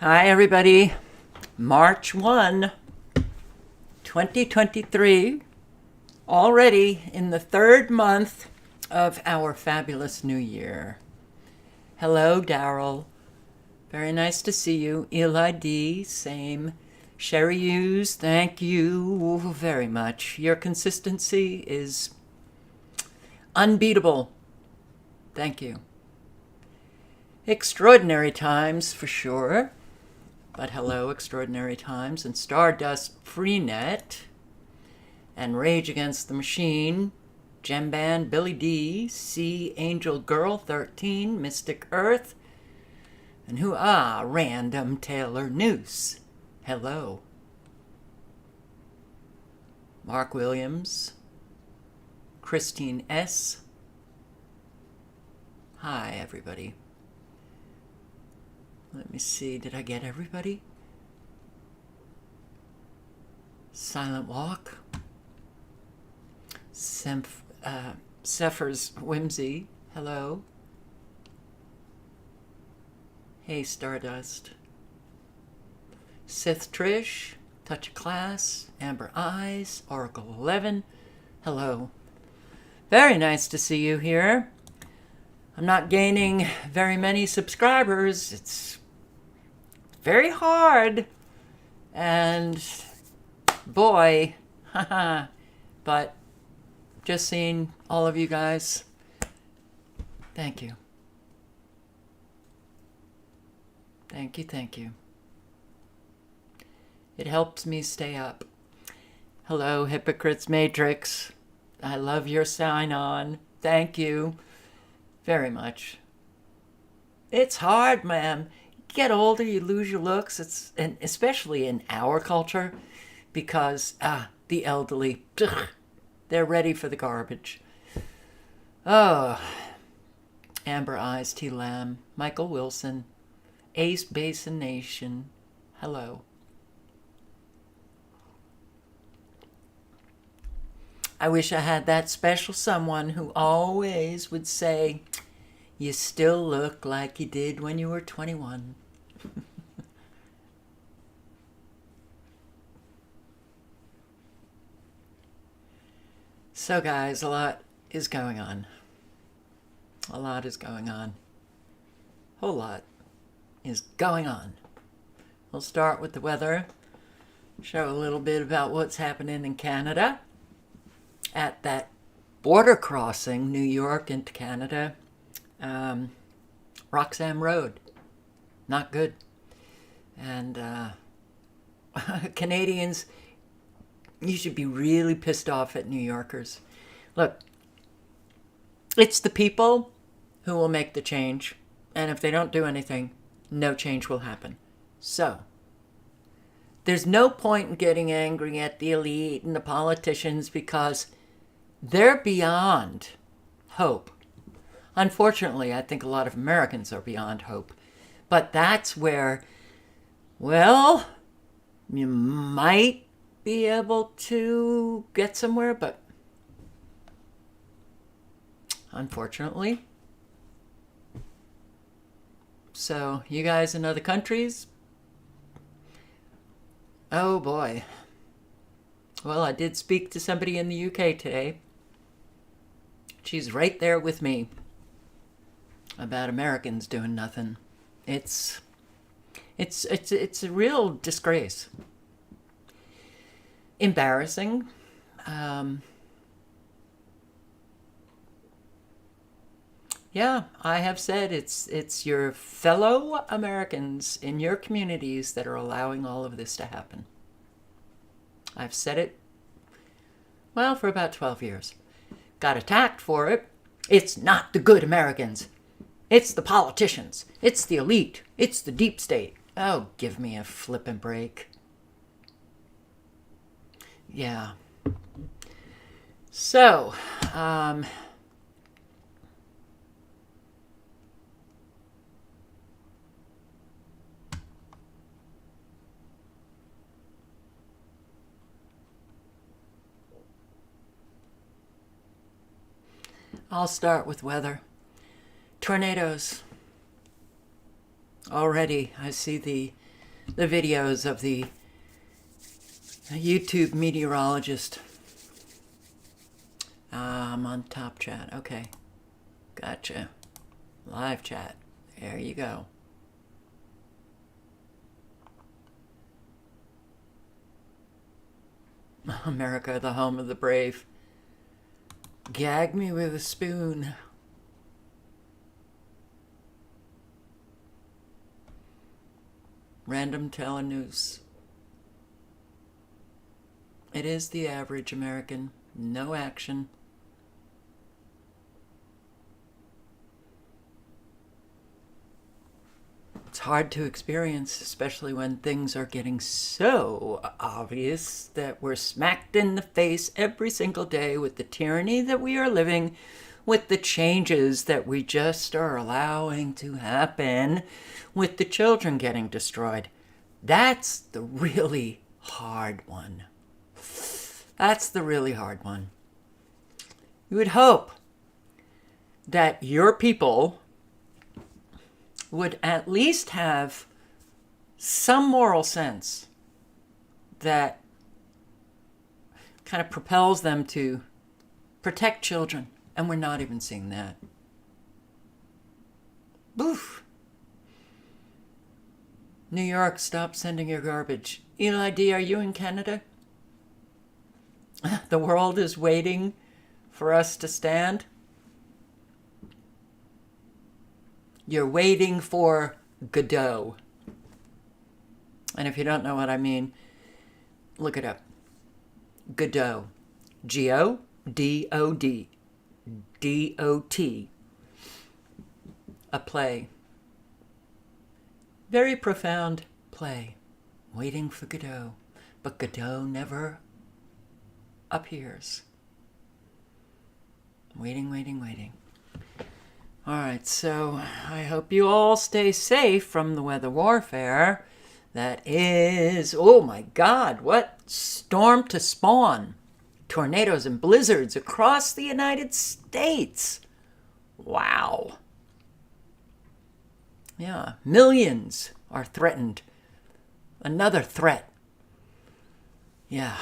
Hi, everybody. March 1, 2023, already in the third month of our fabulous new year. Hello, Daryl. Very nice to see you. Eli D, same. Sherry Hughes, thank you very much. Your consistency is unbeatable. Thank you. Extraordinary times for sure. But hello, Extraordinary Times, and Stardust Freenet, and Rage Against the Machine, Gem Billy D, C Angel Girl 13, Mystic Earth, and Random Taylor Noose. Hello. Mark Williams, Christine S. Hi, everybody. Let me see, did I get everybody? Silent Walk. Zephyr's Whimsy. Hello. Hey, Stardust. Sith Trish. Touch of Class. Amber Eyes. Oracle 11. Hello. Very nice to see you here. I'm not gaining very many subscribers. It's very hard. And boy, but just seeing all of you guys, thank you. Thank you, thank you. It helps me stay up. Hello, Hypocrites Matrix. I love your sign-on. Thank you very much. It's hard, ma'am. You get older, you lose your looks. And especially in our culture, because the elderly, they're ready for the garbage. Oh, Amber Eyes, T. Lamb, Michael Wilson, Ace Basin Nation. Hello. I wish I had that special someone who always would say, "You still look like you did when you were 21. So guys, a lot is going on. A lot is going on. Whole lot is going on. We'll start with the weather. Show a little bit about what's happening in Canada. At that border crossing, New York into Canada, Roxham Road. Not good. And Canadians, you should be really pissed off at New Yorkers. Look, it's the people who will make the change. And if they don't do anything, no change will happen. So, there's no point in getting angry at the elite and the politicians because they're beyond hope. Unfortunately, I think a lot of Americans are beyond hope. But that's where, well, you might be able to get somewhere, but unfortunately. So, you guys in other countries? Oh boy. Well, I did speak to somebody in the UK today. She's right there with me about Americans doing nothing. It's a real disgrace. Embarrassing. Yeah, I have said it's your fellow Americans in your communities that are allowing all of this to happen. I've said it, well, for about 12 years. Got attacked for it. It's not the good Americans. It's the politicians. It's the elite. It's the deep state. Oh, give me a flippin' break. Yeah. So, I'll start with weather. Tornadoes. Already, I see the the videos of the YouTube meteorologist. I'm on top chat. Okay. Gotcha. Live chat. There you go. America, the home of the brave. Gag me with a spoon. Random telenews. It is the average American. No action. It's hard to experience, especially when things are getting so obvious that we're smacked in the face every single day with the tyranny that we are living, with the changes that we just are allowing to happen, with the children getting destroyed. That's the really hard one. That's the really hard one. You would hope that your people would at least have some moral sense that kind of propels them to protect children. And we're not even seeing that. Boof. New York, stop sending your garbage. Eli D., are you in Canada? The world is waiting for us to stand. You're waiting for Godot. And if you don't know what I mean, look it up. Godot. G-O-D-O-D. D-O-T. A play. Very profound play. Waiting for Godot. But Godot never appears. Waiting, waiting, waiting. All right, so I hope you all stay safe from the weather warfare that is, oh my God, what storm to spawn. Tornadoes and blizzards across the United States. Wow. Yeah, millions are threatened. Another threat. Yeah.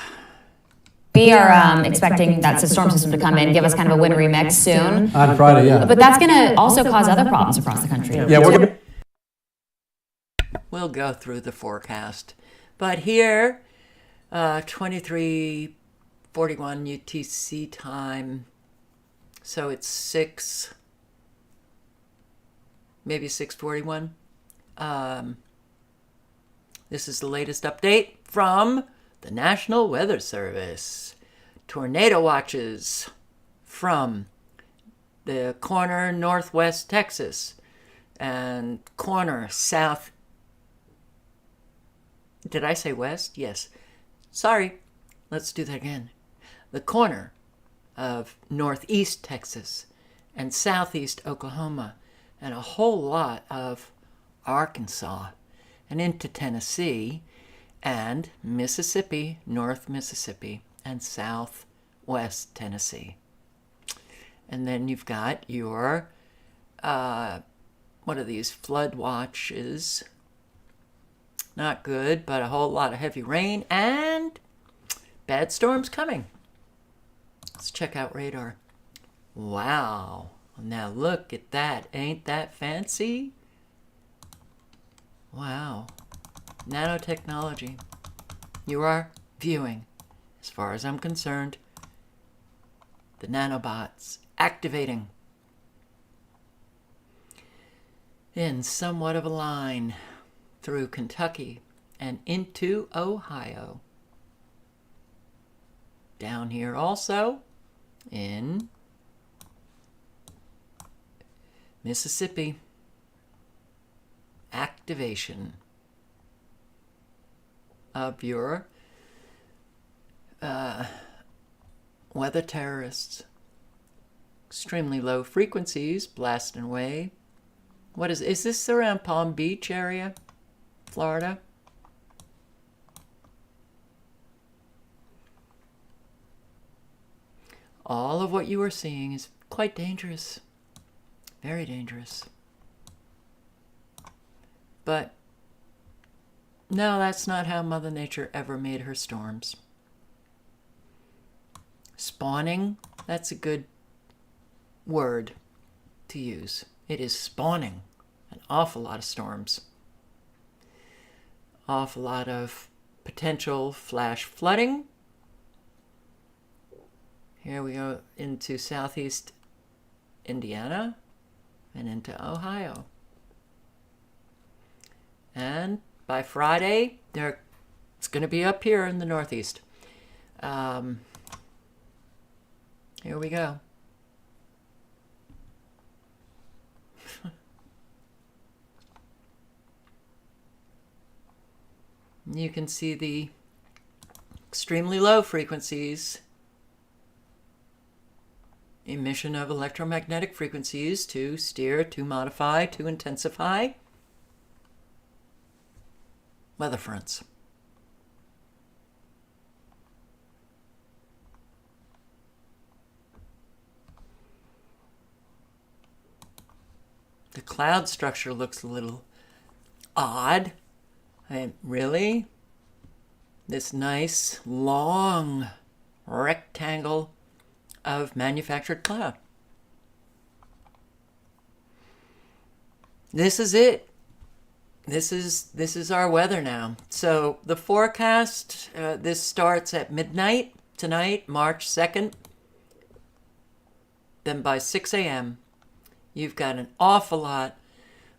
We are expecting that storm system to come in, give us kind of a wintry mix soon. On Friday, yeah. But that's going to also cause other problems across the country. Yeah, we'll go through the forecast. But here, 23:41 UTC time. So it's 6, maybe 6:41. This is the latest update from the National Weather Service. Tornado watches from the corner northwest Texas and corner south. Did I say west? Yes. Sorry. Let's do that again. The corner of northeast Texas and southeast Oklahoma and a whole lot of Arkansas and into Tennessee and Mississippi, North Mississippi, and Southwest Tennessee. And then you've got your, what are these, flood watches? Not good, but a whole lot of heavy rain and bad storms coming. Let's check out radar. Wow. Now look at that. Ain't that fancy? Wow. Nanotechnology. You are viewing, as far as I'm concerned, the nanobots activating in somewhat of a line through Kentucky and into Ohio. Down here also in Mississippi. Activation of your weather terrorists. Extremely low frequencies blasting away. What is this around Palm Beach area, Florida? All of what you are seeing is quite dangerous. Very dangerous. But No, that's not how Mother Nature ever made her storms. Spawning, that's a good word to use. It is spawning an awful lot of storms. Awful lot of potential flash flooding. Here we go into southeast Indiana and into Ohio. And by Friday, it's going to be up here in the Northeast. Here we go. You can see the extremely low frequencies, emission of electromagnetic frequencies to steer, to modify, to intensify weather fronts. The cloud structure looks a little odd. Really? This nice, long rectangle of manufactured cloud. This is it. This is our weather now. So the forecast, this starts at midnight tonight, March 2nd. Then by 6 a.m., you've got an awful lot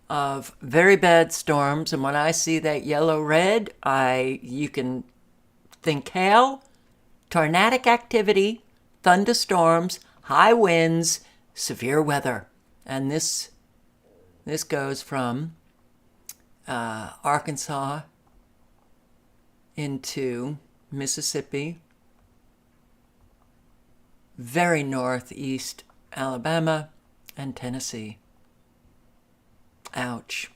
of very bad storms. And when I see that yellow-red, you can think hail, tornadic activity, thunderstorms, high winds, severe weather. And this goes from Arkansas into Mississippi, very northeast Alabama, and Tennessee. Ouch.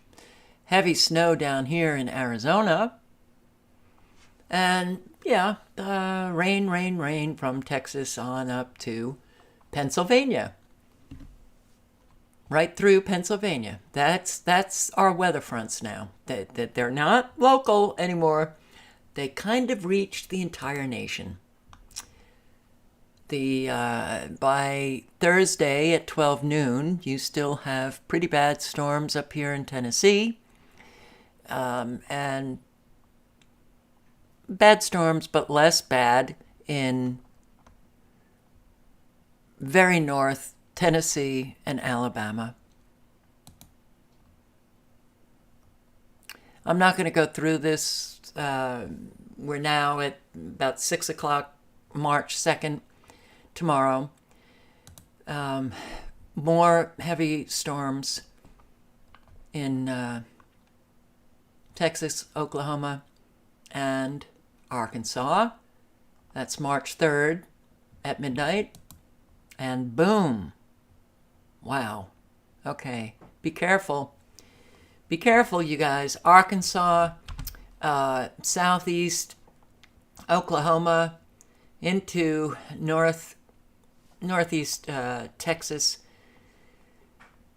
Heavy snow down here in Arizona. And yeah, rain from Texas on up to Pennsylvania. Right through Pennsylvania. That's our weather fronts now. That they're not local anymore. They kind of reached the entire nation. By Thursday at 12 noon, you still have pretty bad storms up here in Tennessee. And bad storms, but less bad in very north Tennessee and Alabama. I'm not going to go through this. We're now at about 6 o'clock, March 2nd, tomorrow. More heavy storms in Texas, Oklahoma, and Arkansas. That's March 3rd at midnight. And boom. Wow. Okay. Be careful. Be careful, you guys. Arkansas, southeast Oklahoma, into northeast Texas.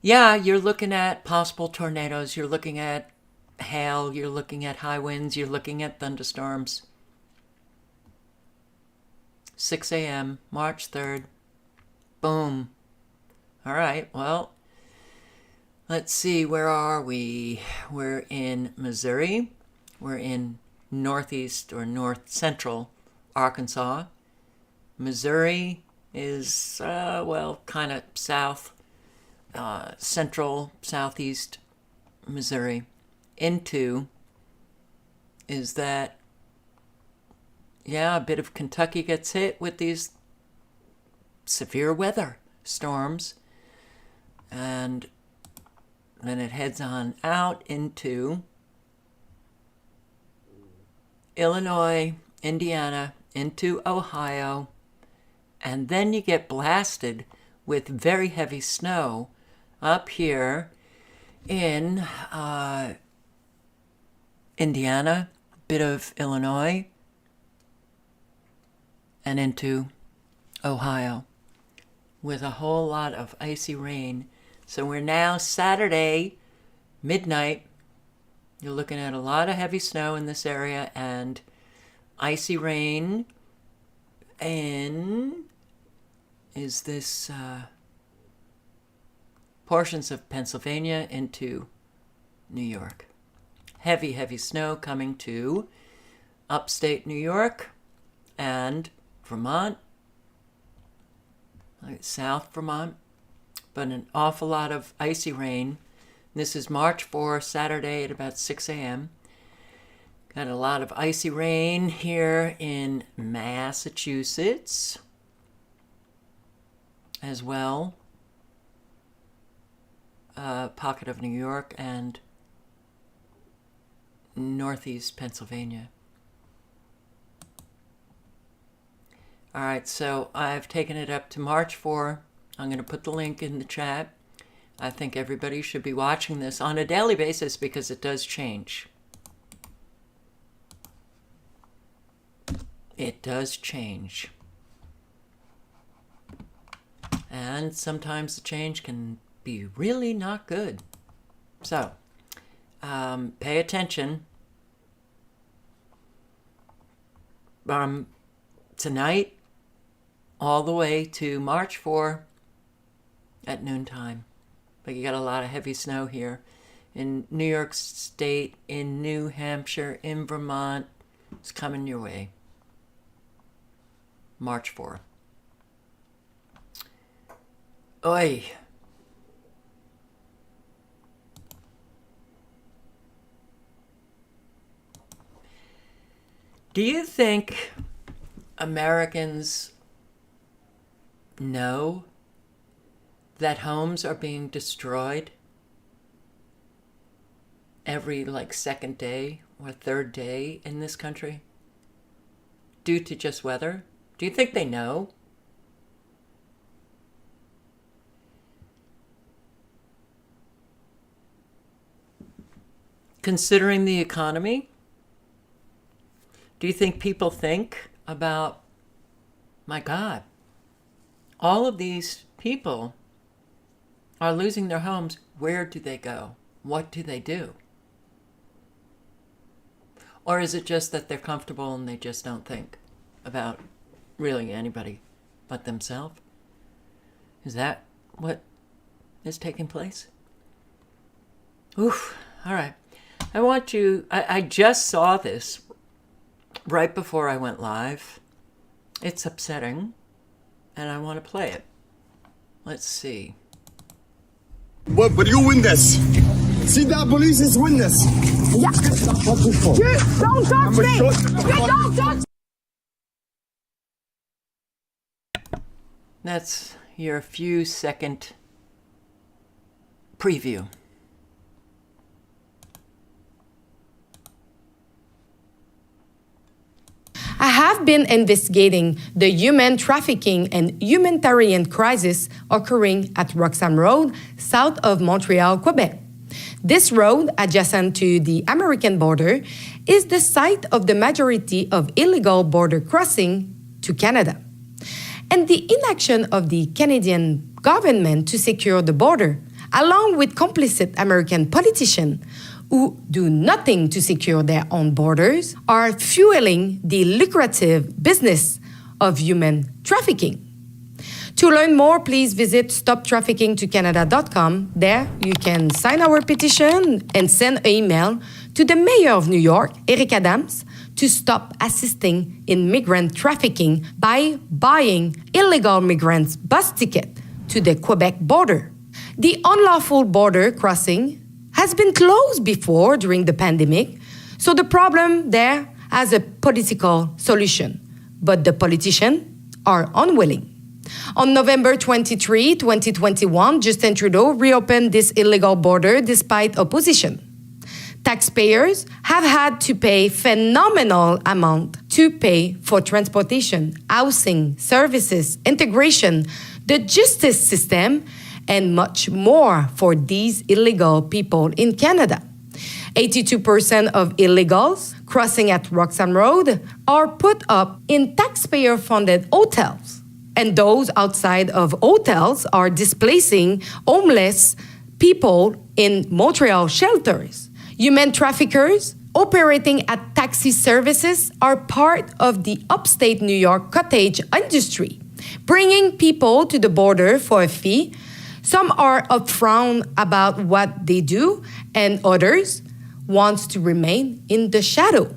Yeah, you're looking at possible tornadoes. You're looking at hail. You're looking at high winds. You're looking at thunderstorms. 6 a.m., March 3rd. Boom. All right, well, let's see, where are we? We're in Missouri. We're in northeast or north central Arkansas. Missouri is, kind of south, central, southeast Missouri. Into is that, a bit of Kentucky gets hit with these severe weather storms, and then it heads on out into Illinois, Indiana, into Ohio, and then you get blasted with very heavy snow up here in Indiana, bit of Illinois, and into Ohio, with a whole lot of icy rain. So we're now Saturday, midnight, You're looking at a lot of heavy snow in this area and icy rain in portions of Pennsylvania into New York. Heavy, heavy snow coming to upstate New York and Vermont, like South Vermont, but an awful lot of icy rain. This is March 4, Saturday at about 6 a.m. Got a lot of icy rain here in Massachusetts as well. Pocket of New York and northeast Pennsylvania. All right, so I've taken it up to March 4. I'm going to put the link in the chat. I think everybody should be watching this on a daily basis because it does change. It does change. And sometimes the change can be really not good. So, pay attention. Tonight, all the way to March 4 at noontime. But you got a lot of heavy snow here in New York State, in New Hampshire, in Vermont. It's coming your way. March 4. Oi. Do you think Americans know that homes are being destroyed every second day or third day in this country due to just weather? Do you think they know? Considering the economy, do you think people think about, my God, all of these people are losing their homes. Where do they go? What do they do? Or is it just that they're comfortable and they just don't think about really anybody but themselves? Is that what is taking place? Oof. All right. I just saw this right before I went live. It's upsetting, and I want to play it. Let's see. But you win this. See that police is win this. Yeah. You don't touch me. You don't touch. That's your few second preview. I have been investigating the human trafficking and humanitarian crisis occurring at Roxham Road, south of Montreal, Quebec. This road, adjacent to the American border, is the site of the majority of illegal border crossing to Canada. And the inaction of the Canadian government to secure the border, along with complicit American politicians who do nothing to secure their own borders, are fueling the lucrative business of human trafficking. To learn more, please visit stoptraffickingtocanada.com. There, you can sign our petition and send an email to the Mayor of New York, Eric Adams, to stop assisting in migrant trafficking by buying illegal migrants' bus tickets to the Quebec border. The unlawful border crossing has been closed before during the pandemic, so the problem there has a political solution, but the politicians are unwilling. On November 23, 2021, Justin Trudeau reopened this illegal border despite opposition. Taxpayers have had to pay phenomenal amount to pay for transportation, housing, services, integration, the justice system, and much more for these illegal people in Canada. 82% of illegals crossing at Roxham Road are put up in taxpayer-funded hotels. And those outside of hotels are displacing homeless people in Montreal shelters. Human traffickers operating at taxi services are part of the upstate New York cottage industry, bringing people to the border for a fee. Some are upfront about what they do, and others want to remain in the shadow.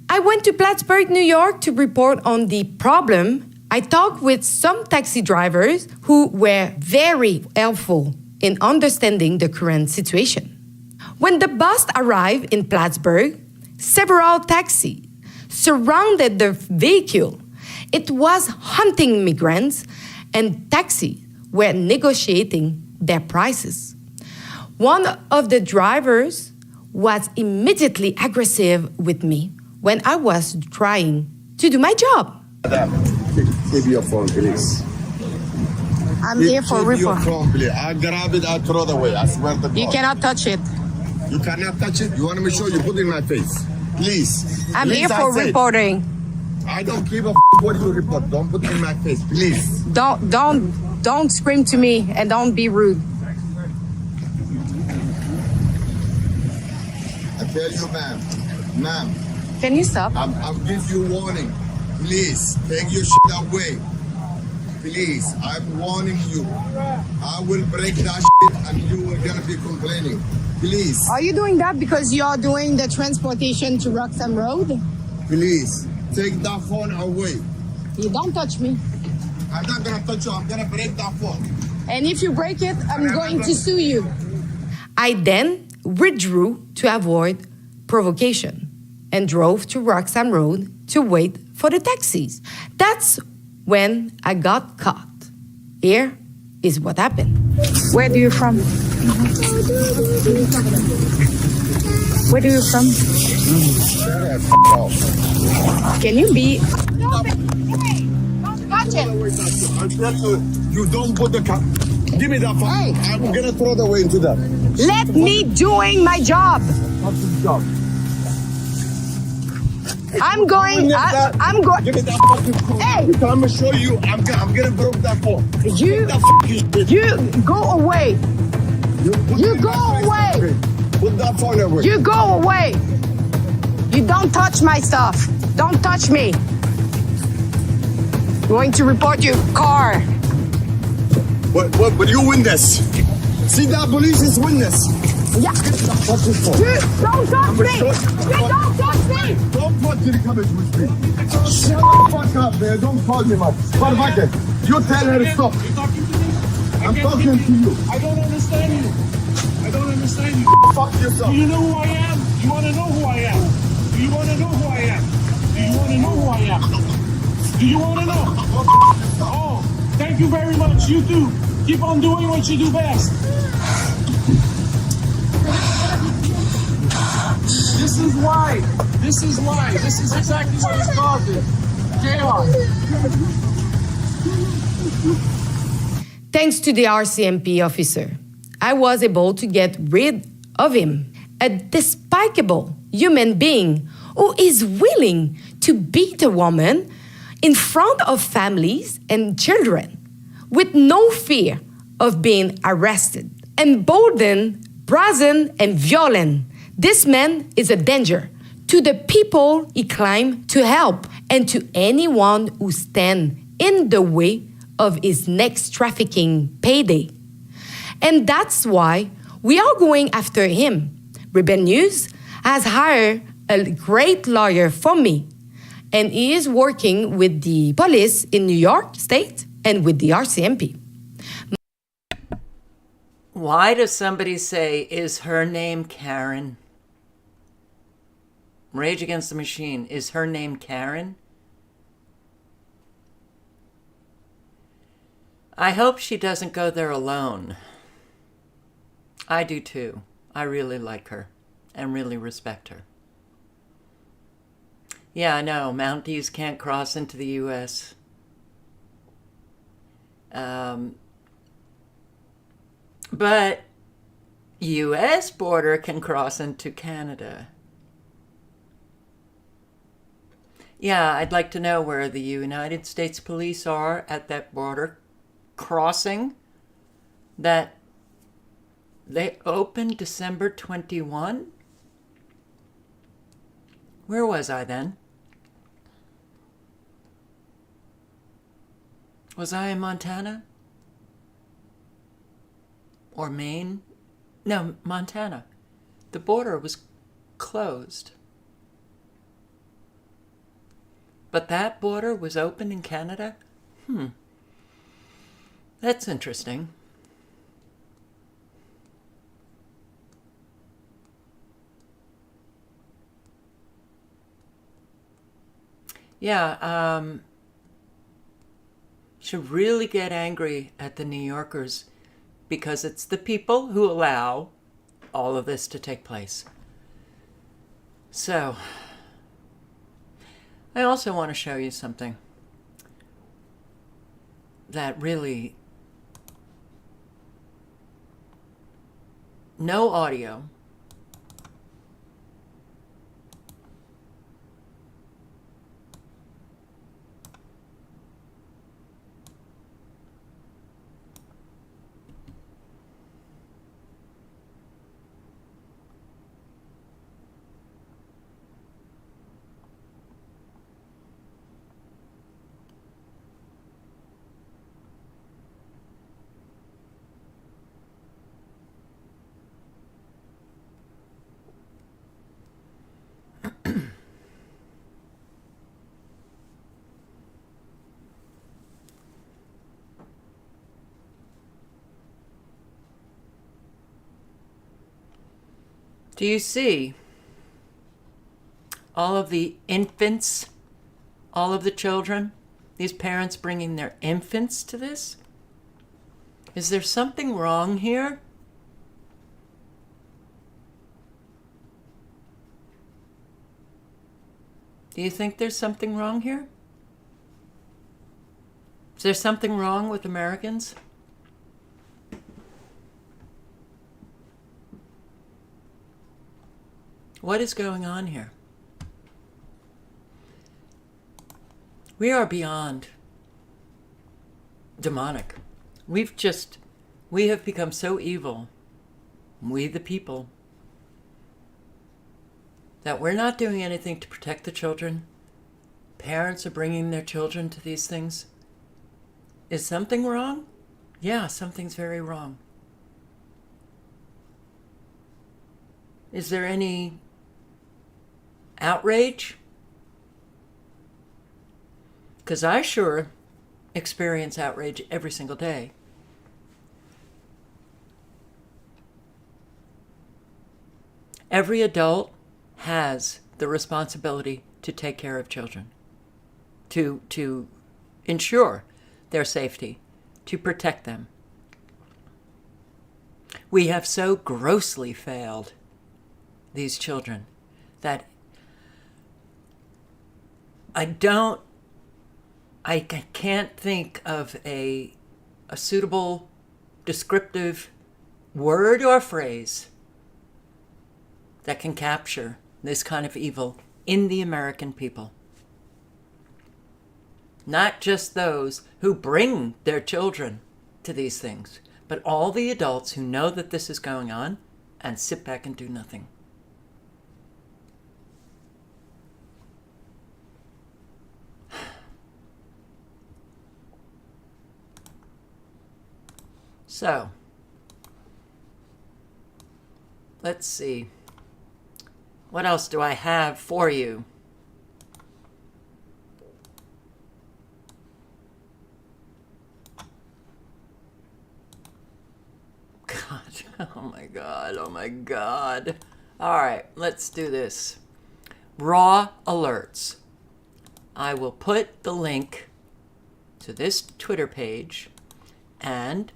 I went to Plattsburgh, New York to report on the problem. I talked with some taxi drivers who were very helpful in understanding the current situation. When the bus arrived in Plattsburgh, several taxis surrounded the vehicle. It was hunting migrants, and taxis were negotiating their prices. One of the drivers was immediately aggressive with me when I was trying to do my job. Madam, keep your phone, please. I'm here for Keep your report. phone, please. I grab it, I throw it away. I swear to God. You cannot touch it. You cannot touch it. You want me to show you? Put it in my face. Please. I'm Please, here I for said. reporting. I don't give a what you report. Don't put it in my face, please. Don't scream to me and don't be rude. I tell you, ma'am, Can you stop? I'll give you warning. Please, take your shit away. Please, I'm warning you. I will break that shit and you are gonna be complaining. Please, Are you doing that because you're doing the transportation to Roxham Road? please, take that phone away. You don't touch me. I'm not gonna touch you. I'm gonna break that phone. And if you break it, I'm going to sue you. I then withdrew to avoid provocation and drove to Roxham Road to wait for the taxis. That's when I got caught. Here is what happened. Where do you from? Where do you from? Can you be? Touch it. I'm trying to. You don't put the car. Give me that phone. I'm gonna throw it away into that. Let me doing my job. What's the job? I'm going. I'm going. Give me that fucking phone. Hey! I'm gonna show you. I'm gonna break that phone. You- That fucking shit. You go away. Put you it in go my face, away. okay? Put that phone away. You go away. You don't touch my stuff. Don't touch me. Going to report your car. But you witness. See that police is witness. Yeah. Fucking phone. You don't touch me. shut- You don't touch me. Don't fuck to the cabbage with me. Shut the fuck up, man. Don't call me, man. Motherfucker, you tell her to stop. I'm talking to you. I don't understand you. I don't understand you. Fuck yourself. Do you know who I am? You want to know who I am? Do you want to know who I am? Do you want to know who I am? Do you want to know? Oh, thank you very much. You too. Keep on doing what you do best. This is why. This is why. This is exactly what is causing chaos. Thanks to the RCMP officer, I was able to get rid of him, a despicable human being who is willing to beat a woman in front of families and children with no fear of being arrested. Emboldened, brazen, and violent, this man is a danger to the people he claimed to help and to anyone who stands in the way of his next trafficking payday. And that's why we are going after him. Rebel News has hired a great lawyer for me, and he is working with the police in New York State and with the RCMP. Why does somebody say, is her name Karen? Rage Against the Machine, is her name Karen? I hope she doesn't go there alone. I do too. I really like her and really respect her. Yeah, I know, Mounties can't cross into the U.S. But U.S. border can cross into Canada. Yeah, I'd like to know where the United States police are at that border crossing that They opened December 21? Where was I then? Was I in Montana? Or Maine? No, Montana. The border was closed. But that border was open in Canada? That's interesting. Yeah, should really get angry at the New Yorkers because it's the people who allow all of this to take place. So, I also want to show you something that really, no audio. Do you see all of the infants, all of the children, these parents bringing their infants to this? Is there something wrong here? Do you think there's something wrong here? Is there something wrong with Americans? What is going on here? We are beyond demonic. We have become so evil, we the people, that we're not doing anything to protect the children. Parents are bringing their children to these things. Is something wrong? Yeah, something's very wrong. Is there any outrage? Because I sure experience outrage every single day. Every adult has the responsibility to take care of children, to ensure their safety, to protect them. We have so grossly failed these children that I can't think of a suitable descriptive word or phrase that can capture this kind of evil in the American people. Not just those who bring their children to these things, but all the adults who know that this is going on and sit back and do nothing. So, let's see. What else do I have for you? God, oh my God, oh my God. All right, let's do this. Raw alerts. I will put the link to this Twitter page, and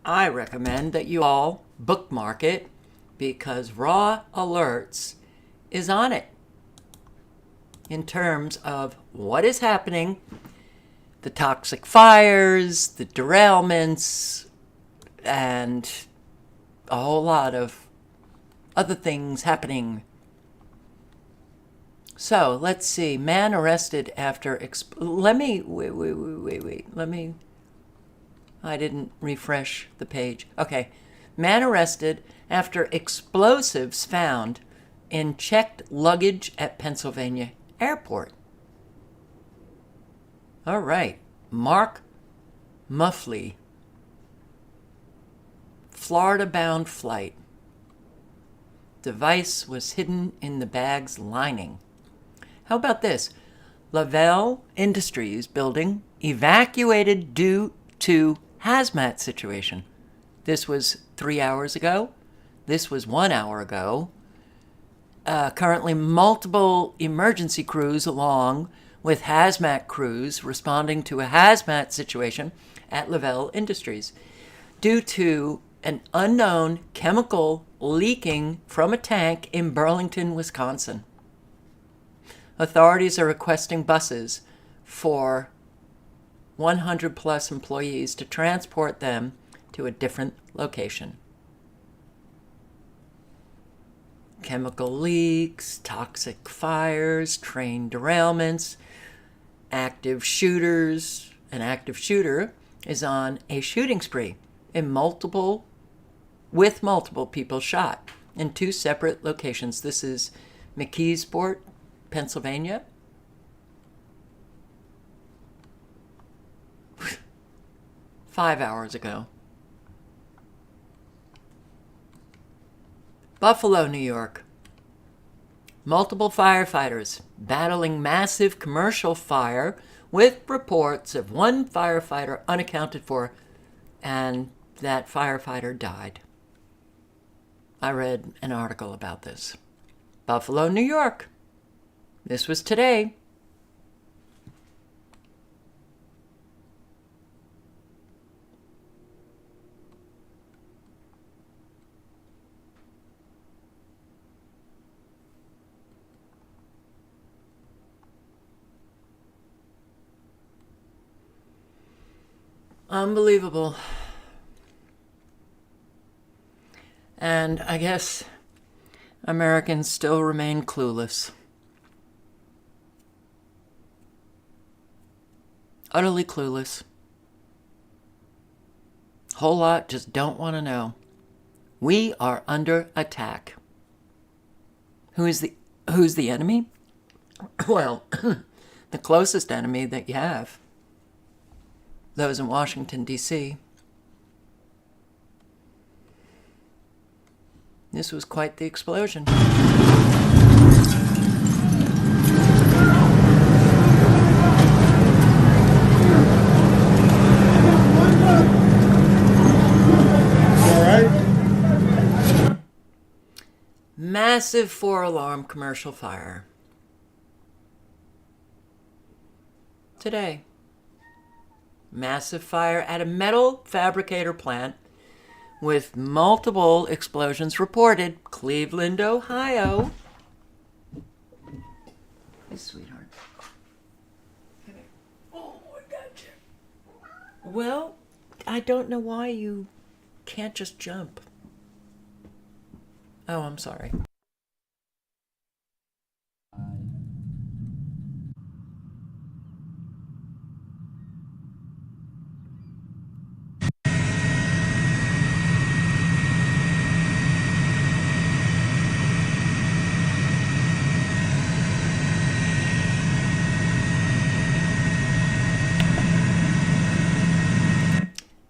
I recommend that you all bookmark it because Raw Alerts is on it in terms of what is happening, the toxic fires, the derailments, and a whole lot of other things happening. So let's see. Man arrested after wait. I didn't refresh the page. Okay. Man arrested after explosives found in checked luggage at Pennsylvania airport. All right. Mark Muffley. Florida-bound flight. Device was hidden in the bag's lining. How about this? Lavelle Industries building evacuated due to hazmat situation. This was 3 hours ago. This was 1 hour ago. Currently, multiple emergency crews along with hazmat crews responding to a hazmat situation at Lavelle Industries due to an unknown chemical leaking from a tank in Burlington, Wisconsin. Authorities are requesting buses for 100 plus employees to transport them to a different location. Chemical leaks, toxic fires, train derailments, active shooters. An active shooter is on a shooting spree with multiple people shot in 2 separate locations. This is McKeesport, Pennsylvania. Five hours ago. Buffalo, New York. Multiple firefighters battling massive commercial fire with reports of one firefighter unaccounted for, and that firefighter died. I read an article about this. Buffalo, New York. This was today. Unbelievable. And I guess Americans still remain clueless. Utterly clueless. Whole lot just don't want to know. We are under attack. Who's the enemy? Well, the closest enemy that you have. Those in Washington, D.C. This was quite the explosion. Massive 4-alarm commercial fire. Today. Massive fire at a metal fabricator plant with multiple explosions reported. Cleveland, Ohio. Hey, sweetheart. Oh, I got you. Well, I don't know why you can't just jump. Oh, I'm sorry.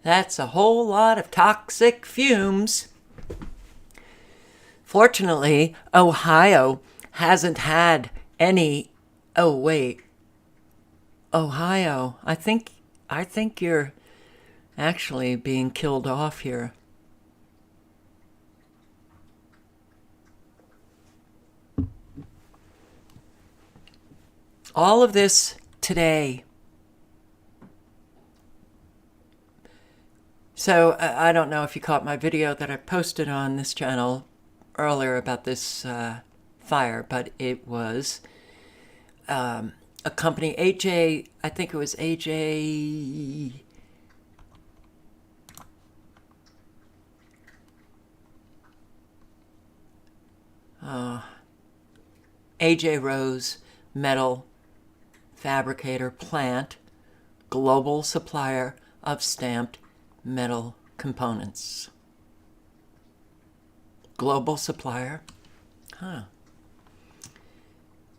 That's a whole lot of toxic fumes. Fortunately, Ohio hasn't had any. Oh, wait. Ohio, I think you're actually being killed off here. All of this today. So I don't know if you caught my video that I posted on this channel earlier about this fire, but it was a company, AJ, I think it was AJ, AJ Rose Metal Fabricator Plant, global supplier of stamped metal components. global supplier. Huh.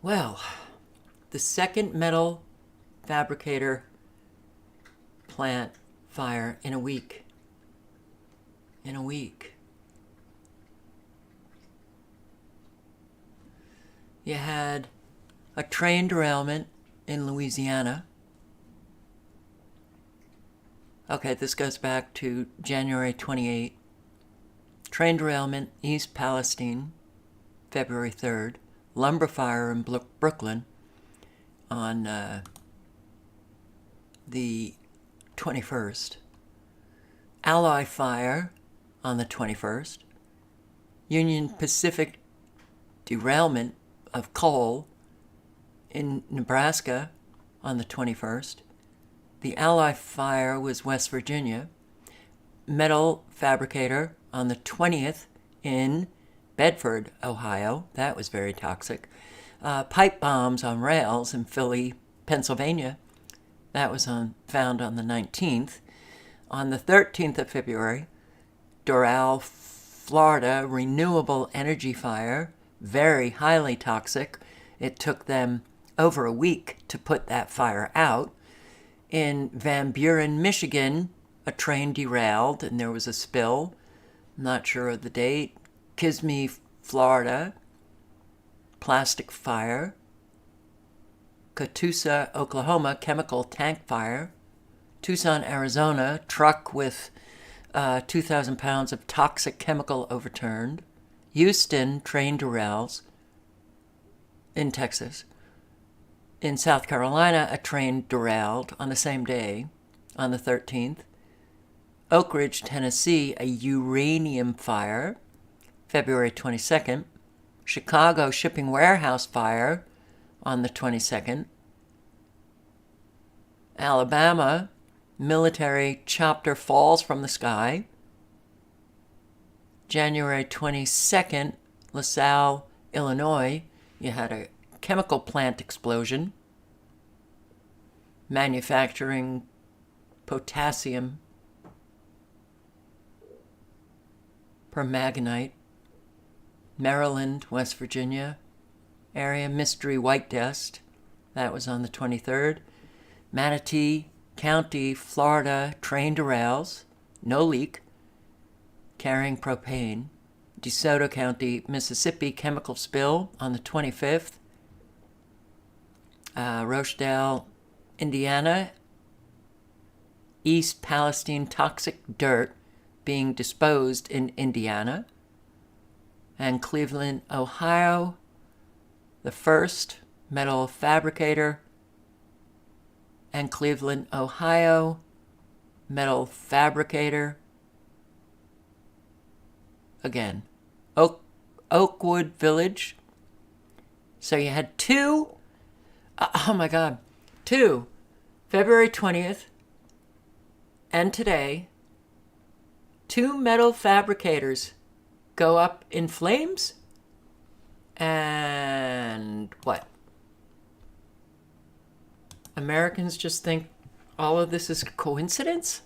Well, the second metal fabricator plant fire in a week. In a week. You had a train derailment in Louisiana. Okay, this goes back to January 28. Train derailment, East Palestine, February 3rd. Lumber fire in Brooklyn on the 21st. Alloy fire on the 21st. Union Pacific derailment of coal in Nebraska on the 21st. The Alloy fire was West Virginia. Metal fabricator on the 20th in Bedford, Ohio. That was very toxic. Pipe bombs on rails in Philly, Pennsylvania. That was found on the 19th. On the 13th of February, Doral, Florida, renewable energy fire. Very highly toxic. It took them over a week to put that fire out. In Van Buren, Michigan, a train derailed and there was a spill. Not sure of the date. Kissimmee, Florida, plastic fire. Catoosa, Oklahoma, chemical tank fire. Tucson, Arizona, truck with 2,000 pounds of toxic chemical overturned. Houston, train derails. In Texas. In South Carolina, a train derailed on the same day, on the 13th. Oak Ridge, Tennessee, a uranium fire, February 22nd. Chicago shipping warehouse fire on the 22nd. Alabama, military chopper falls from the sky. January 22nd, LaSalle, Illinois, you had a chemical plant explosion. Manufacturing potassium permanganate. Maryland, West Virginia area, mystery white dust. That was on the 23rd. Manatee County, Florida, train derails. No leak. Carrying propane. DeSoto County, Mississippi, chemical spill on the 25th. Rochdale, Indiana, East Palestine, toxic dirt being disposed in Indiana. And Cleveland, Ohio, the first metal fabricator. And Cleveland, Ohio, metal fabricator. Again, Oakwood Village. So you had two, February 20th and today, two metal fabricators go up in flames. And what? Americans just think all of this is coincidence?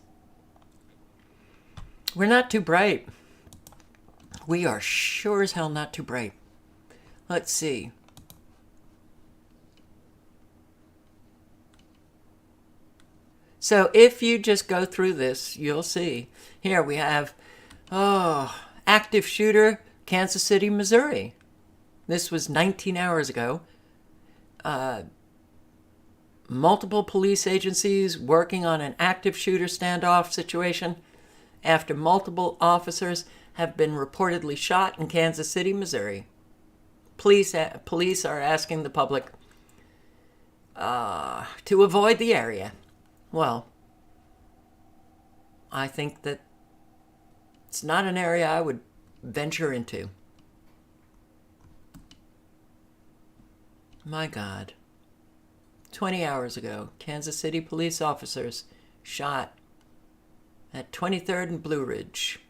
We're not too bright. We are sure as hell not too bright. Let's see. So if you just go through this, you'll see. Here we have, active shooter, Kansas City, Missouri. This was 19 hours ago. Multiple police agencies working on an active shooter standoff situation after multiple officers have been reportedly shot in Kansas City, Missouri. Police are asking the public to avoid the area. Well, I think that it's not an area I would venture into. My God. 20 hours ago, Kansas City police officers shot at 23rd and Blue Ridge.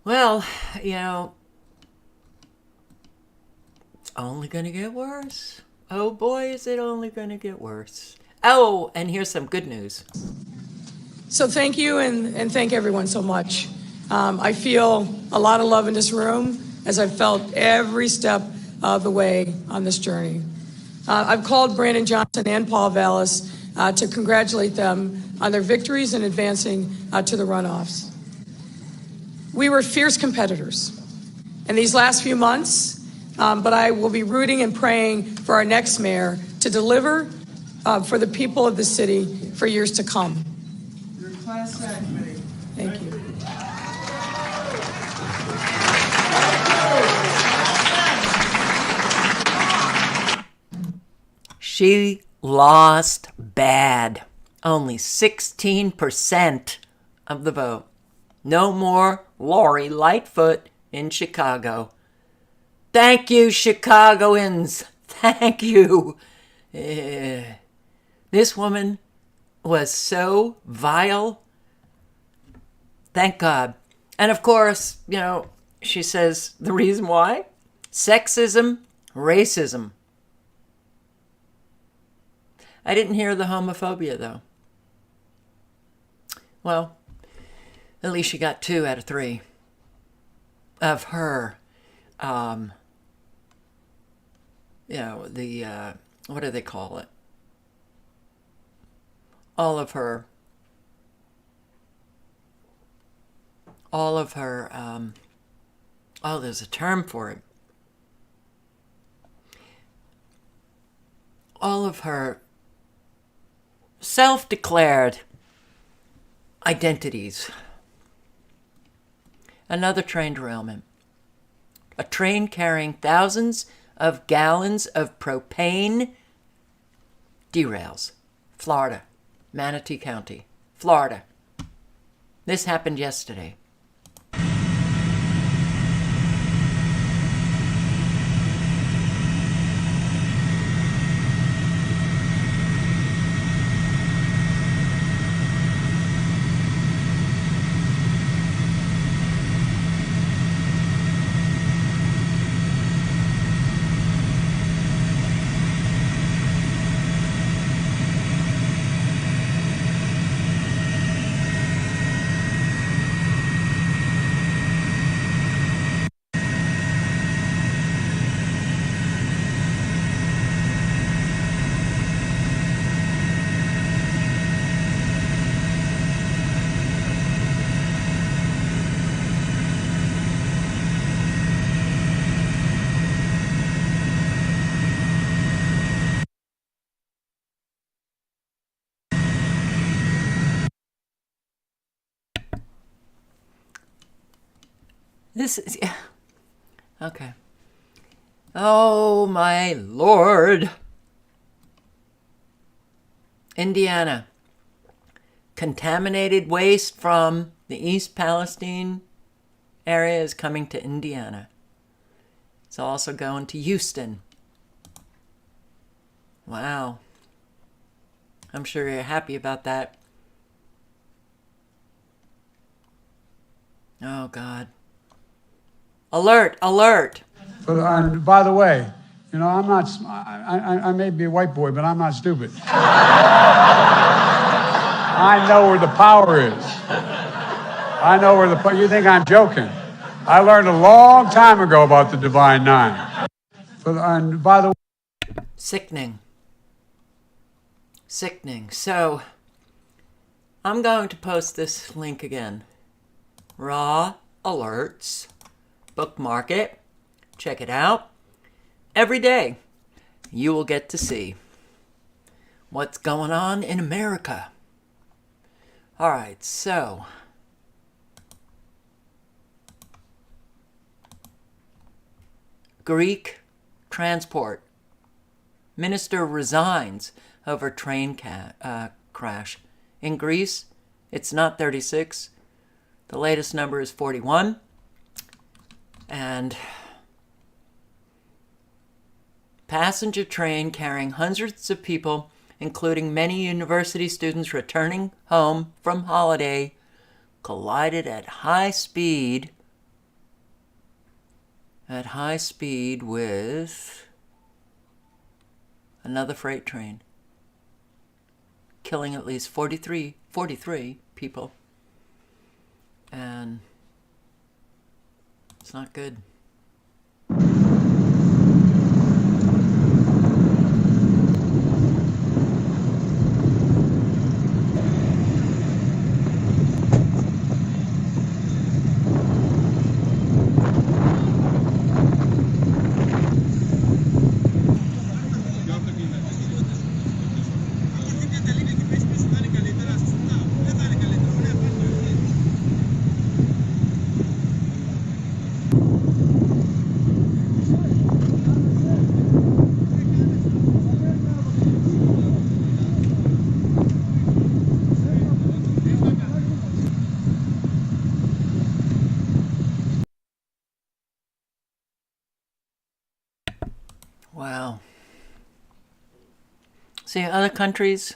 Well, you know, it's only going to get worse. oh boy, is it only going to get worse. Oh, and here's some good news. So thank you and thank everyone so much. I feel a lot of love in this room as I've felt every step of the way on this journey. I've called Brandon Johnson and Paul Vallis to congratulate them on their victories in advancing to the runoffs. We were fierce competitors in these last few months, but I will be rooting and praying for our next mayor to deliver for the people of the city for years to come. Your class act, Minnie. Thank you. She lost bad. Only 16% of the vote. No more Lori Lightfoot in Chicago. Thank you, Chicagoans. Thank you. This woman was so vile. Thank God. And of course, you know, she says the reason why? Sexism, racism. I didn't hear the homophobia, though. Well, at least she got 2 out of 3 of her, what do they call it? All of her, there's a term for it. All of her self-declared identities. Another train derailment. A train carrying thousands of gallons of propane derails. Florida, Manatee County, Florida. This happened yesterday. This is, yeah. Okay. Oh my Lord. Indiana. Contaminated waste from the East Palestine area is coming to Indiana. It's also going to Houston. Wow. I'm sure you're happy about that. Oh, God. Alert, alert. But and by the way, you know, I'm not. I may be a white boy, but I'm not stupid. I know where the power is. I know where the. You think I'm joking? I learned a long time ago about the Divine Nine. But and by the way. Sickening. Sickening. So, I'm going to post this link again. Raw alerts. Bookmark it. Check it out. Every day, you will get to see what's going on in America. All right, so Greek transport. Minister resigns over train crash. In Greece, it's not 36. The latest number is 41. And passenger train carrying hundreds of people, including many university students returning home from holiday, collided at high speed with Another freight train. Killing at least 43 people. And it's not good. Wow. See, other countries,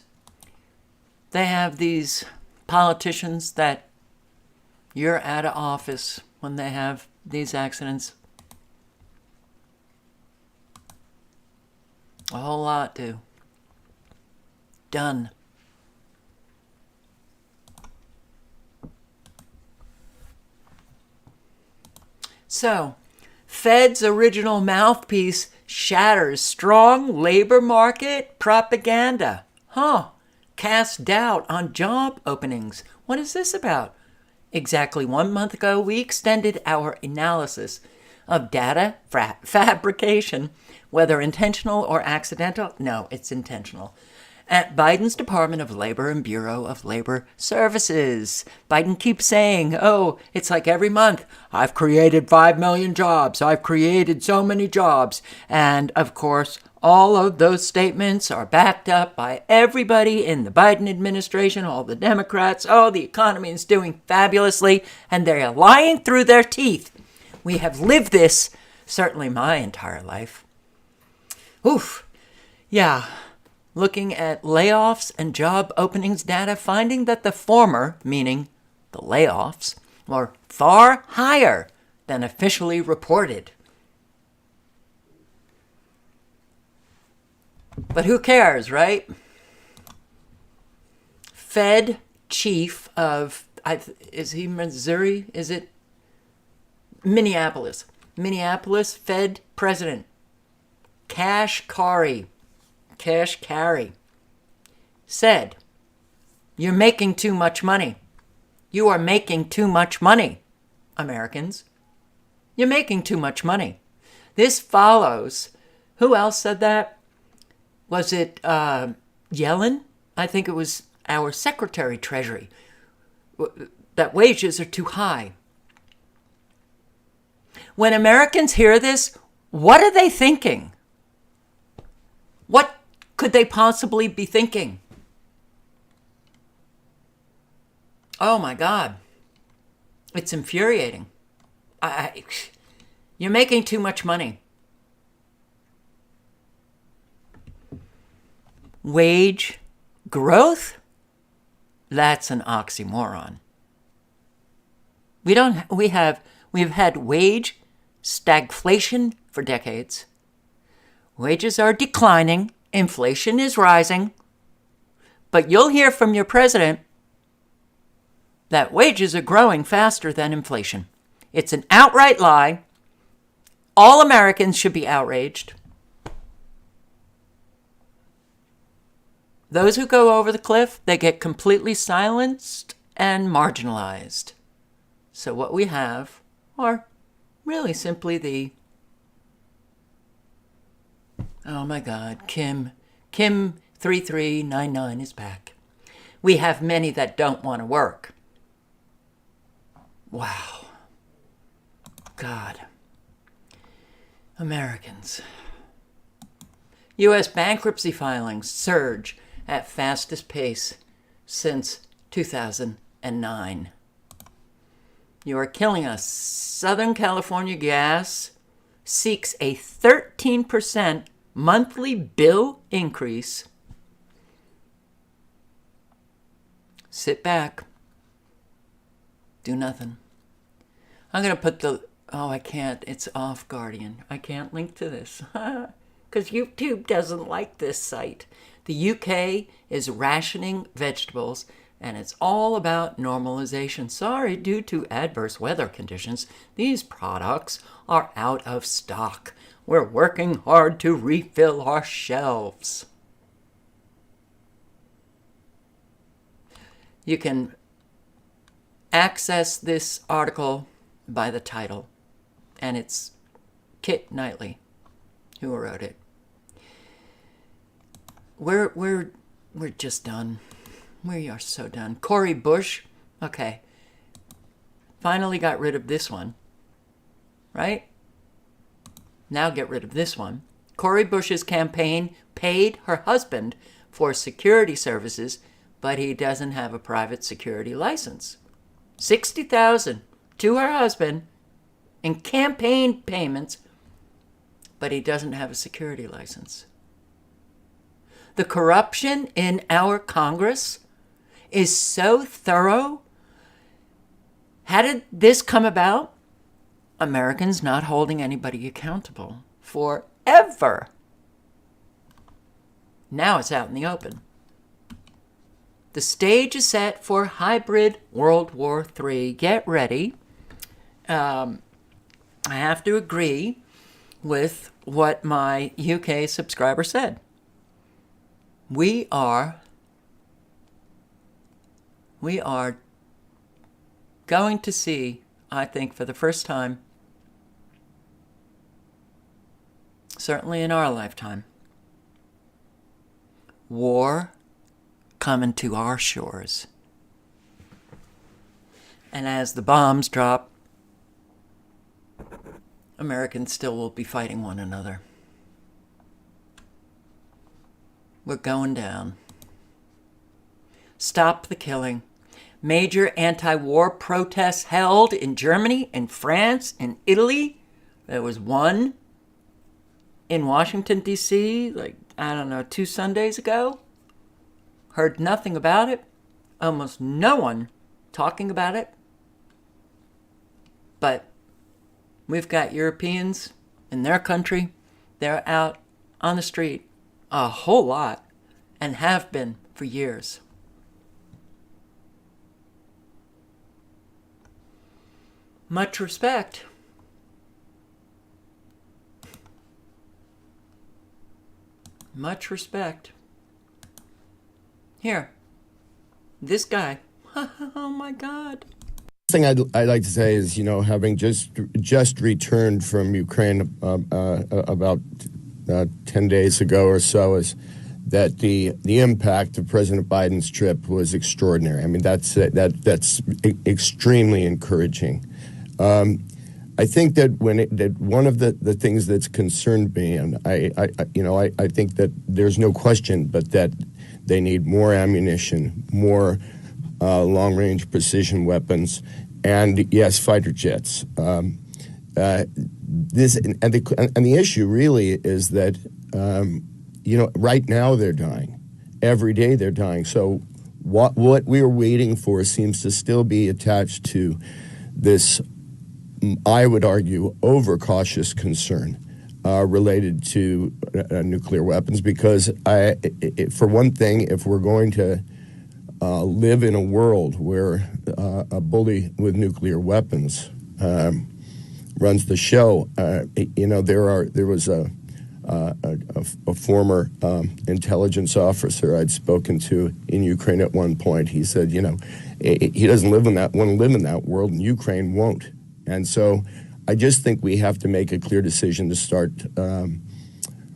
they have these politicians that you're out of office when they have these accidents. A whole lot do. Done. So, Fed's original mouthpiece shatters strong labor market propaganda. Cast doubt on job openings. What is this about? Exactly 1 month ago, we extended our analysis of data fabrication, whether intentional or accidental. No, it's intentional. At Biden's Department of Labor and Bureau of Labor Services. Biden keeps saying, oh, it's like every month, I've created 5 million jobs. I've created so many jobs. And of course, all of those statements are backed up by everybody in the Biden administration, all the Democrats. Oh, the economy is doing fabulously, and they're lying through their teeth. We have lived this, certainly my entire life. Oof. Yeah. Looking at layoffs and job openings data, finding that the former, meaning the layoffs, were far higher than officially reported. But who cares, right? Fed chief of, is he Missouri? Is it Minneapolis? Minneapolis Fed president, Kashkari, said, you're making too much money. You are making too much money, Americans. You're making too much money. This follows, who else said that? Was it Yellen? I think it was our Secretary Treasury, that wages are too high. When Americans hear this, what are they thinking? What could they possibly be thinking? Oh my God. It's infuriating. You're making too much money. Wage growth? That's an oxymoron. We've had wage stagflation for decades. Wages are declining, inflation is rising, but you'll hear from your president that wages are growing faster than inflation. It's an outright lie. All Americans should be outraged. Those who go over the cliff, they get completely silenced and marginalized. So what we have are really simply the, oh my God, Kim 3399 is back. We have many that don't want to work. Wow. God. Americans. U.S. bankruptcy filings surge at fastest pace since 2009. You are killing us. Southern California Gas seeks a 13% monthly bill increase. Sit back. Do nothing. I'm going to put I can't. It's off Guardian. I can't link to this because YouTube doesn't like this site. The UK is rationing vegetables, and it's all about normalization. Sorry, due to adverse weather conditions, these products are out of stock. We're working hard to refill our shelves. You can access this article by the title, and it's Kit Knightley who wrote it. We're just done. We are so done. Cori Bush, okay, finally got rid of this one, right? Now get rid of this one. Cori Bush's campaign paid her husband for security services, but he doesn't have a private security license. $60,000 to her husband in campaign payments, but he doesn't have a security license. The corruption in our Congress is so thorough. How did this come about? Americans not holding anybody accountable forever. Now it's out in the open. The stage is set for hybrid World War III. Get ready. I have to agree with what my UK subscriber said. We are going to see, I think, for the first time, certainly in our lifetime, war coming to our shores. And as the bombs drop, Americans still will be fighting one another. We're going down. Stop the killing. Major anti-war protests held in Germany, in France, in Italy. There was one in Washington, D.C., 2 Sundays ago. Heard nothing about it. Almost no one talking about it. But we've got Europeans in their country. They're out on the street a whole lot and have been for years. Much respect. Much respect. Here, this guy. Oh my God. Thing I'd like to say is, having just returned from Ukraine about 10 days ago or so, is that the impact of President Biden's trip was extraordinary. I mean, that's extremely encouraging. I think that that one of the things that's concerned me, and I think that there's no question, but that they need more ammunition, more long-range precision weapons, and yes, fighter jets. This and the issue really is that right now they're dying, every day they're dying. So what we are waiting for seems to still be attached to this, I would argue, overcautious concern related to nuclear weapons. Because for one thing, if we're going to live in a world where a bully with nuclear weapons runs the show, there was a former intelligence officer I'd spoken to in Ukraine at one point. He said, he doesn't want to live in that world, and Ukraine won't. And so I just think we have to make a clear decision to start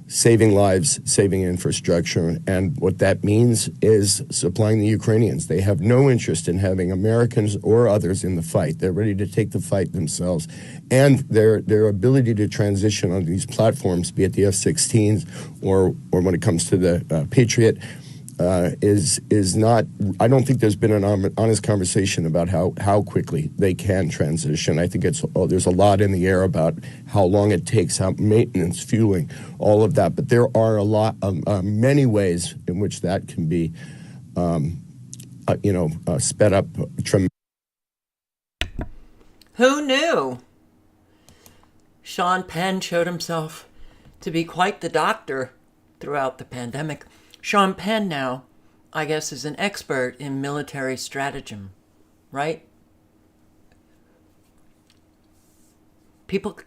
saving lives, saving infrastructure. And what that means is supplying the Ukrainians. They have no interest in having Americans or others in the fight. They're ready to take the fight themselves. And their ability to transition on these platforms, be it the F-16s or when it comes to the Patriot, is not. I don't think there's been an honest conversation about how quickly they can transition. I think there's a lot in the air about how long it takes, how maintenance, fueling, all of that. But there are many ways in which that can be, sped up tremendously. Who knew? Sean Penn showed himself to be quite the doctor throughout the pandemic. Sean Penn now, I guess, is an expert in military stratagem, right? People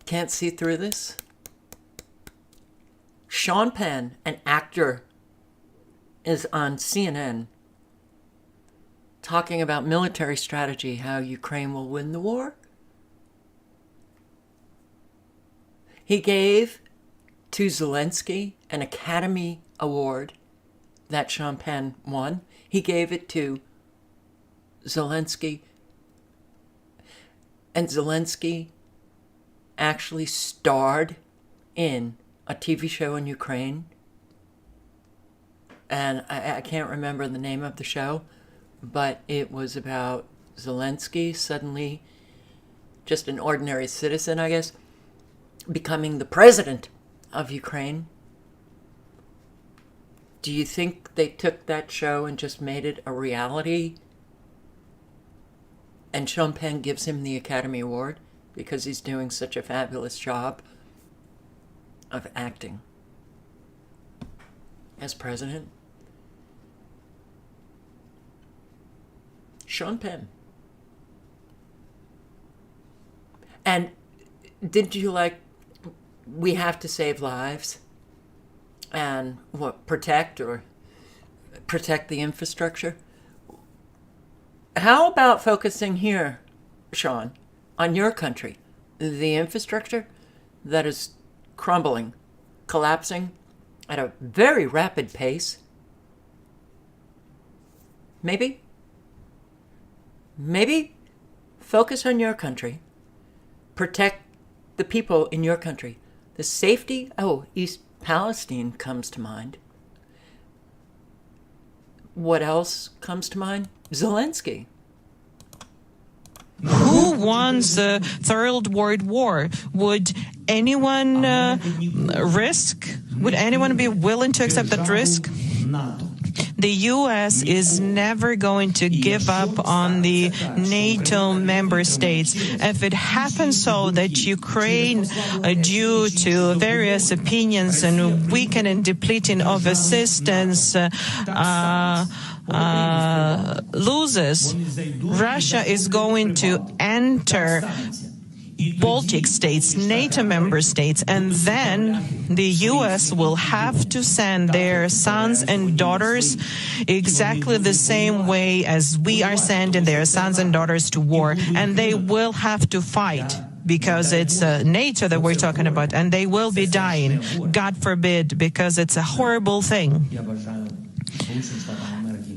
can't see through this. Sean Penn, an actor, is on CNN talking about military strategy, how Ukraine will win the war. He gave to Zelensky an Academy Award that Sean Penn won. He gave it to Zelensky. And Zelensky actually starred in a TV show in Ukraine. And I can't remember the name of the show, but it was about Zelensky, suddenly just an ordinary citizen, I guess, becoming the president of Ukraine. Do you think they took that show and just made it a reality? And Sean Penn gives him the Academy Award because he's doing such a fabulous job of acting as president. Sean Penn. And did you like, we have to save lives and protect the infrastructure? How about focusing here, Sean, on your country, the infrastructure that is crumbling, collapsing at a very rapid pace? Maybe focus on your country, protect the people in your country. The safety, East Palestine comes to mind. What else comes to mind? Zelensky. Who wants a third world war? Would anyone Would anyone be willing to accept that risk? The U.S. is never going to give up on the NATO member states. If it happens so that Ukraine, due to various opinions and weakening and depleting of assistance, loses, Russia is going to enter Baltic states, NATO member states, and then the U.S. will have to send their sons and daughters exactly the same way as we are sending their sons and daughters to war, and they will have to fight because it's NATO that we're talking about, and they will be dying, God forbid, because it's a horrible thing.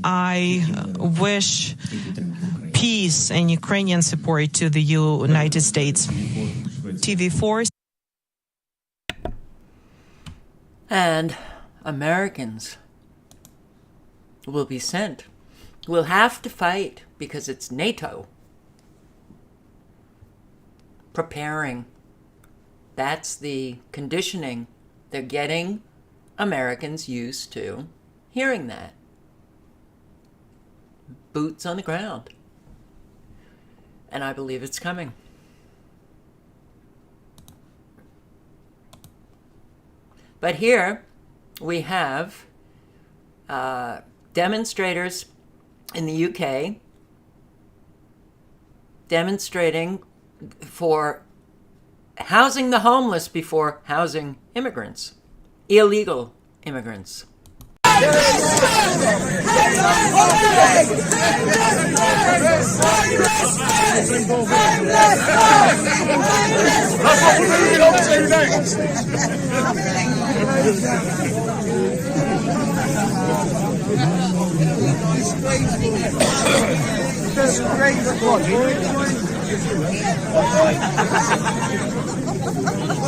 I wish peace and Ukrainian support to the United States. TV4. And Americans will be sent. Will have to fight because it's NATO. Preparing. That's the conditioning. They're getting Americans used to hearing that. Boots on the ground. And I believe it's coming. But here we have demonstrators in the UK demonstrating for housing the homeless before housing immigrants, illegal immigrants.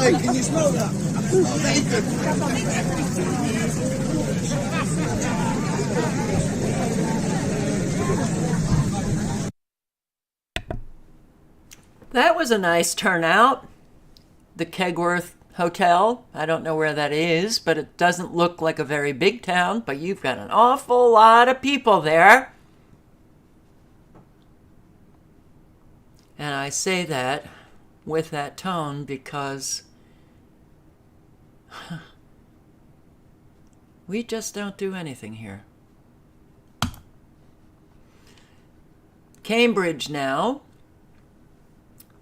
Hey, can you smell that? That was a nice turnout. The Kegworth Hotel. I don't know where that is, but it doesn't look like a very big town, but you've got an awful lot of people there. And I say that with that tone because We just don't do anything here. Cambridge now.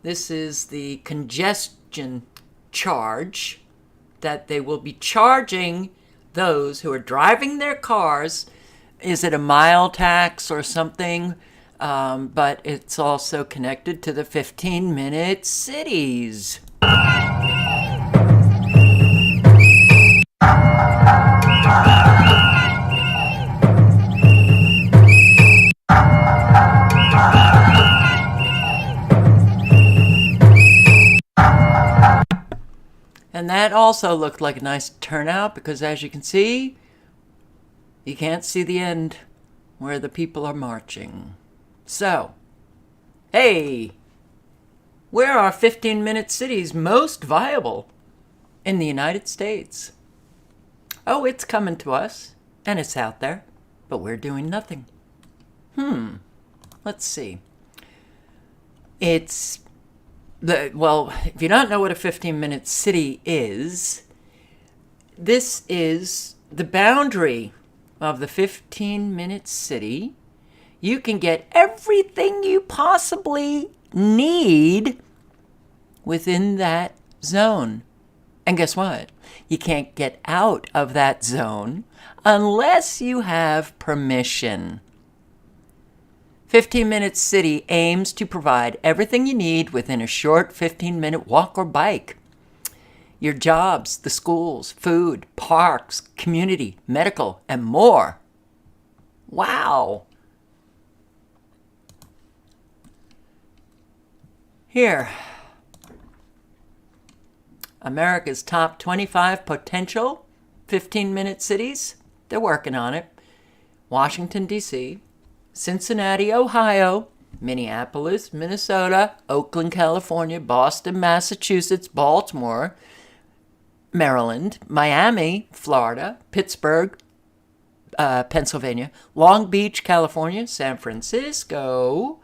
This is the congestion charge that they will be charging those who are driving their cars. Is it a mile tax or something? But it's also connected to the 15-minute cities. And that also looked like a nice turnout because, as you can see, you can't see the end where the people are marching. So, hey, where are 15-minute cities most viable in the United States? Oh, it's coming to us, and it's out there, but we're doing nothing. Let's see. Well, if you don't know what a 15-minute city is, this is the boundary of the 15-minute city. You can get everything you possibly need within that zone. And guess what? You can't get out of that zone unless you have permission. 15-minute city aims to provide everything you need within a short 15-minute walk or bike. Your jobs, the schools, food, parks, community, medical, and more. Wow. Here. America's top 25 potential 15-minute cities. They're working on it. Washington, D.C., Cincinnati, Ohio, Minneapolis, Minnesota, Oakland, California, Boston, Massachusetts, Baltimore, Maryland, Miami, Florida, Pittsburgh, Pennsylvania, Long Beach, California, San Francisco,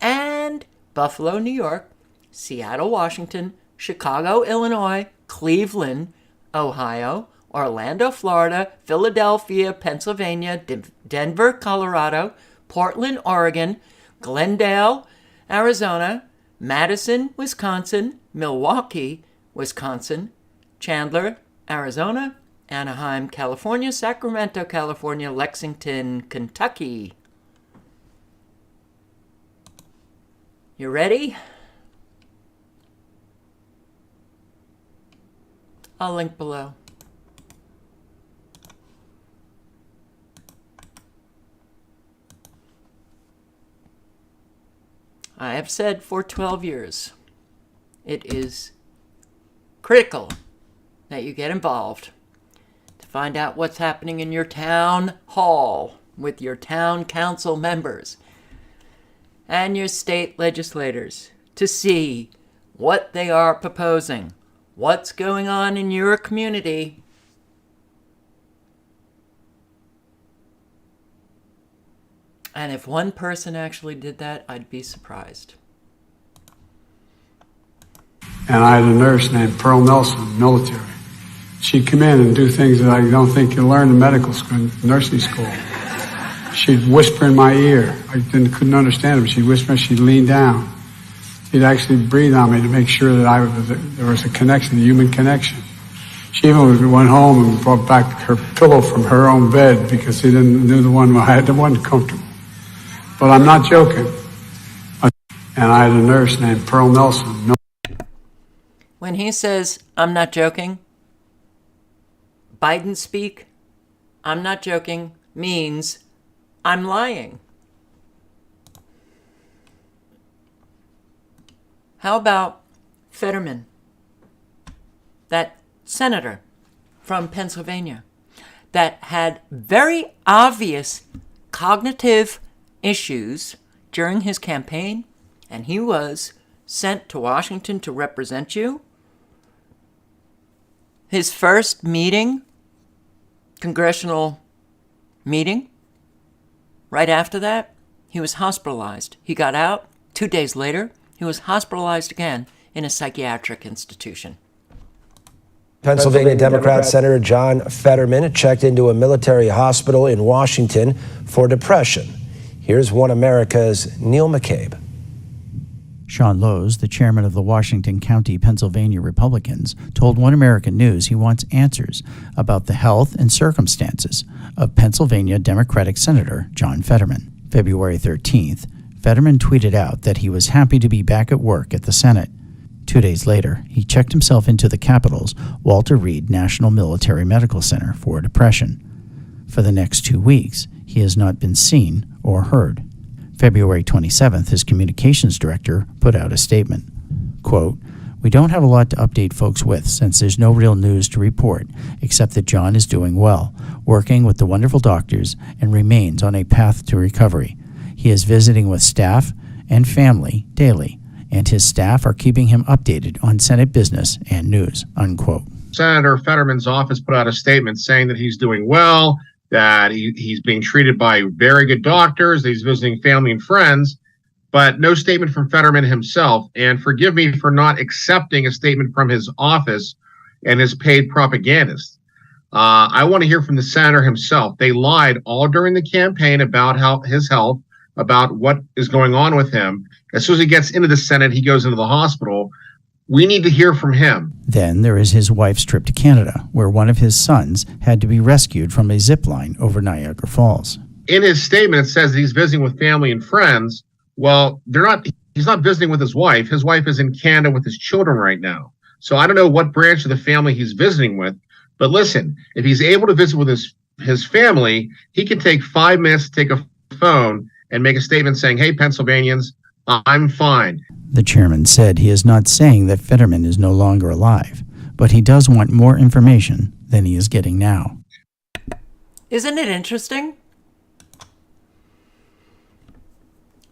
and Buffalo, New York, Seattle, Washington, Chicago, Illinois, Cleveland, Ohio, Orlando, Florida, Philadelphia, Pennsylvania, Denver, Colorado, Portland, Oregon, Glendale, Arizona, Madison, Wisconsin, Milwaukee, Wisconsin, Chandler, Arizona, Anaheim, California, Sacramento, California, Lexington, Kentucky. You ready? I'll link below. I have said for 12 years, it is critical that you get involved to find out what's happening in your town hall with your town council members and your state legislators to see what they are proposing, what's going on in your community. And if one person actually did that, I'd be surprised. And I had a nurse named Pearl Nelson, military. She'd come in and do things that I don't think you learn in medical school, nursing school. She'd whisper in my ear. I couldn't understand her, but she'd whisper, she'd lean down. She'd actually breathe on me to make sure that there was a connection, a human connection. She even went home and brought back her pillow from her own bed because she knew the one I had, the one comfortable. But I'm not joking. And I had a nurse named Pearl Nelson. When he says, I'm not joking, Biden speak, I'm not joking, means I'm lying. How about Fetterman, that senator from Pennsylvania that had very obvious cognitive issues during his campaign, and he was sent to Washington to represent you? His first meeting, congressional meeting, right after that, he was hospitalized. He got out. 2 days later, he was hospitalized again in a psychiatric institution. Pennsylvania Democrat Senator John Fetterman checked into a military hospital in Washington for depression. Here's One America's Neil McCabe. Sean Lowe's, the chairman of the Washington County, Pennsylvania Republicans, told One American News he wants answers about the health and circumstances of Pennsylvania Democratic Senator John Fetterman. February 13th, Fetterman tweeted out that he was happy to be back at work at the Senate. 2 days later, he checked himself into the Capitol's Walter Reed National Military Medical Center for depression. For the next 2 weeks, he has not been seen or heard. February 27th, his communications director put out a statement. Quote, "We don't have a lot to update folks with since there's no real news to report, except that John is doing well, working with the wonderful doctors, and remains on a path to recovery. He is visiting with staff and family daily, and his staff are keeping him updated on Senate business and news," unquote. Senator Fetterman's office put out a statement saying that he's doing well, that he's being treated by very good doctors, that he's visiting family and friends, but no statement from Fetterman himself. And forgive me for not accepting a statement from his office and his paid propagandist. I want to hear from the senator himself. They lied all during the campaign about his health, about what is going on with him. As soon as he gets into the Senate, he goes into the hospital. We need to hear from him. Then there is his wife's trip to Canada, where one of his sons had to be rescued from a zip line over Niagara Falls. In his statement, it says that he's visiting with family and friends. Well, he's not visiting with his wife. His wife is in Canada with his children right now. So I don't know what branch of the family he's visiting with. But listen, if he's able to visit with his family, he can take 5 minutes to take a phone and make a statement saying, "Hey, Pennsylvanians, I'm fine." The chairman said he is not saying that Fetterman is no longer alive, but he does want more information than he is getting now. Isn't it interesting?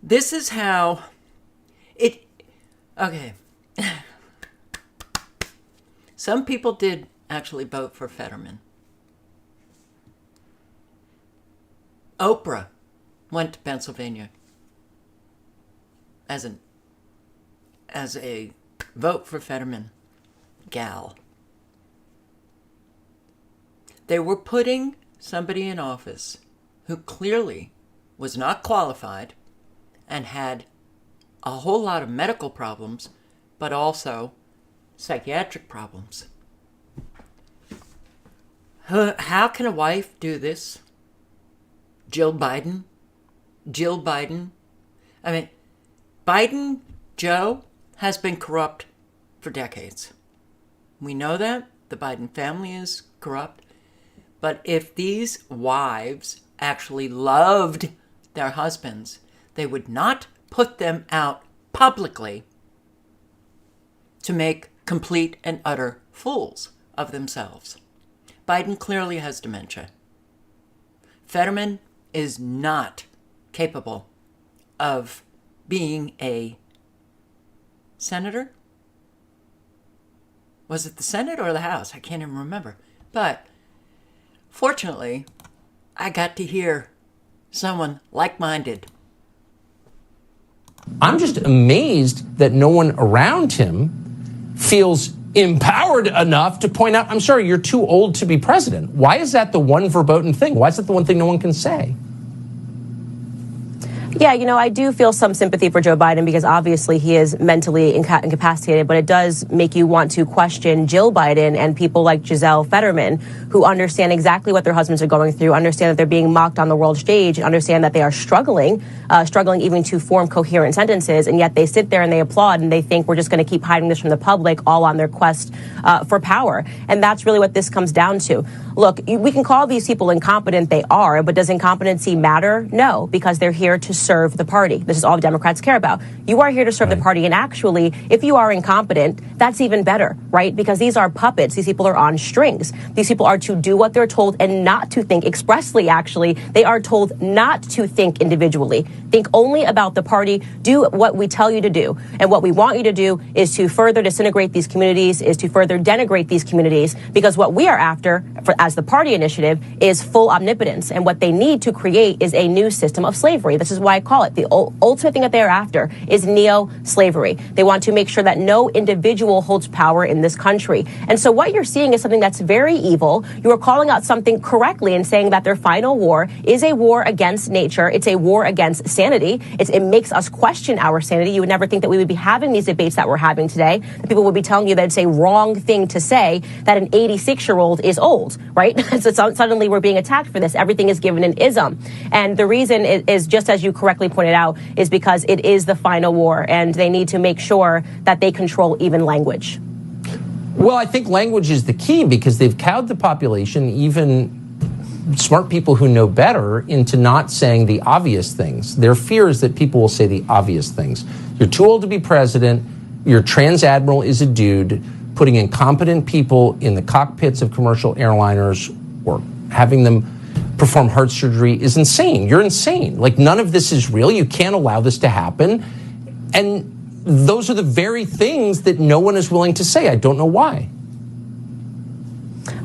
This is how it... Okay. Some people did actually vote for Fetterman. Oprah went to Pennsylvania as a vote for Fetterman gal. They were putting somebody in office who clearly was not qualified and had a whole lot of medical problems, but also psychiatric problems. How can a wife do this? Jill Biden? I mean, Biden, Joe, has been corrupt for decades. We know that. The Biden family is corrupt. But if these wives actually loved their husbands, they would not put them out publicly to make complete and utter fools of themselves. Biden clearly has dementia. Fetterman is not capable of being a senator. Was it the Senate or the House? I can't even remember. But fortunately, I got to hear someone like-minded. I'm just amazed that no one around him feels empowered enough to point out, I'm sorry, you're too old to be president. Why is that the one verboten thing? Why is that the one thing no one can say? Yeah, you know, I do feel some sympathy for Joe Biden because obviously he is mentally incapacitated, but it does make you want to question Jill Biden and people like Giselle Fetterman, who understand exactly what their husbands are going through, understand that they're being mocked on the world stage, understand that they are struggling even to form coherent sentences, and yet they sit there and they applaud and they think we're just going to keep hiding this from the public, all on their quest for power. And that's really what this comes down to. Look, we can call these people incompetent, they are, but does incompetency matter? No, because they're here to serve the party. This is all Democrats care about. You are here to serve the party, and actually, if you are incompetent, that's even better, right? Because these are puppets. These people are on strings. These people are to do what they're told and not to think expressly, actually. They are told not to think individually. Think only about the party. Do what we tell you to do. And what we want you to do is to further disintegrate these communities, is to further denigrate these communities, because what we are after, as the party initiative, is full omnipotence. And what they need to create is a new system of slavery. This is why why I call it. The ultimate thing that they're after is neo-slavery. They want to make sure that no individual holds power in this country. And so what you're seeing is something that's very evil. You are calling out something correctly and saying that their final war is a war against nature. It's a war against sanity. It makes us question our sanity. You would never think that we would be having these debates that we're having today. That people would be telling you that it's a wrong thing to say that an 86-year-old is old, right? So suddenly we're being attacked for this. Everything is given an ism. And the reason is just as you correctly pointed out, is because it is the final war, and they need to make sure that they control even language. Well, I think language is the key because they've cowed the population, even smart people who know better, into not saying the obvious things. Their fear is that people will say the obvious things. You're too old to be president. Your trans admiral is a dude. Putting incompetent people in the cockpits of commercial airliners or having them perform heart surgery is insane. You're insane. Like, none of this is real. You can't allow this to happen. And those are the very things that no one is willing to say. I don't know why.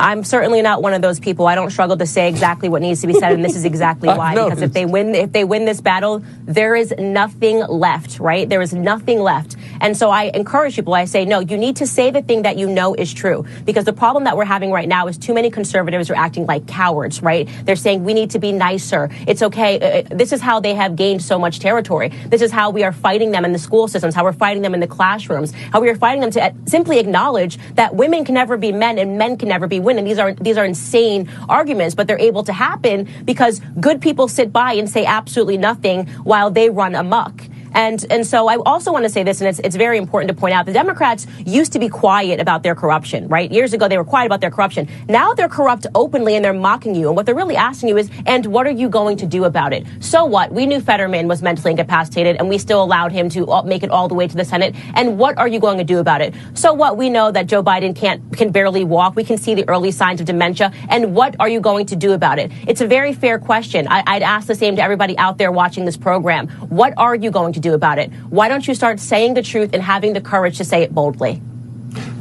I'm certainly not one of those people. I don't struggle to say exactly what needs to be said, and this is exactly why. Because if they win this battle, there is nothing left, right? There is nothing left. And so I encourage people, I say, no, you need to say the thing that you know is true. Because the problem that we're having right now is too many conservatives are acting like cowards, right? They're saying we need to be nicer. It's okay. This is how they have gained so much territory. This is how we are fighting them in the school systems, how we're fighting them in the classrooms, how we are fighting them to simply acknowledge that women can never be men and men can never be women. And these are insane arguments, but they're able to happen because good people sit by and say absolutely nothing while they run amok. And so I also want to say this, and it's very important to point out, the Democrats used to be quiet about their corruption, right? Years ago, they were quiet about their corruption. Now they're corrupt openly and they're mocking you. And what they're really asking you is, and what are you going to do about it? So what? We knew Fetterman was mentally incapacitated and we still allowed him to make it all the way to the Senate. And what are you going to do about it? So what? We know that Joe Biden can barely walk. We can see the early signs of dementia. And what are you going to do about it? It's a very fair question. I'd ask the same to everybody out there watching this program. What are you going to do about it? Why don't you start saying the truth and having the courage to say it boldly?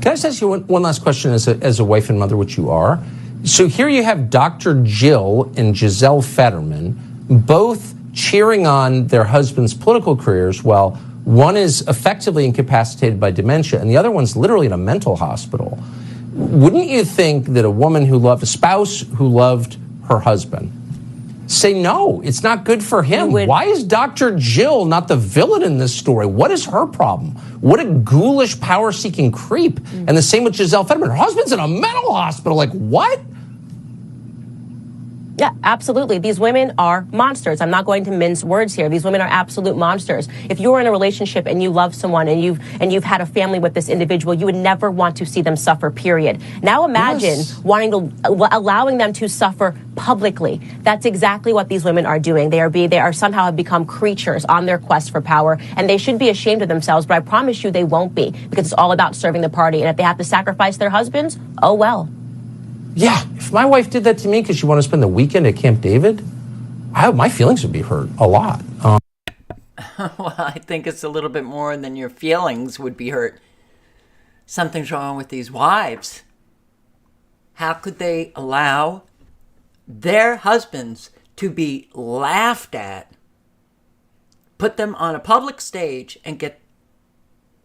Can I just ask you one last question as a wife and mother, which you are? So here you have Dr. Jill and Giselle Fetterman both cheering on their husbands' political careers while one is effectively incapacitated by dementia and the other one's literally in a mental hospital. Wouldn't you think that a spouse who loved her husband say, no, it's not good for him? Why is Dr. Jill not the villain in this story? What is her problem? What a ghoulish, power-seeking creep. And the same with Giselle Fetterman. Her husband's in a mental hospital. Like, what? Yeah, absolutely. These women are monsters. I'm not going to mince words here. These women are absolute monsters. If you're in a relationship and you love someone and you've had a family with this individual, you would never want to see them suffer, period. Now imagine allowing them to suffer publicly. That's exactly what these women are doing. They are somehow have become creatures on their quest for power, and they should be ashamed of themselves, but I promise you they won't be, because it's all about serving the party. And if they have to sacrifice their husbands, oh well. Yeah, if my wife did that to me because she wanted to spend the weekend at Camp David, my feelings would be hurt a lot. Well, I think it's a little bit more than your feelings would be hurt. Something's wrong with these wives. How could they allow their husbands to be laughed at, put them on a public stage, and get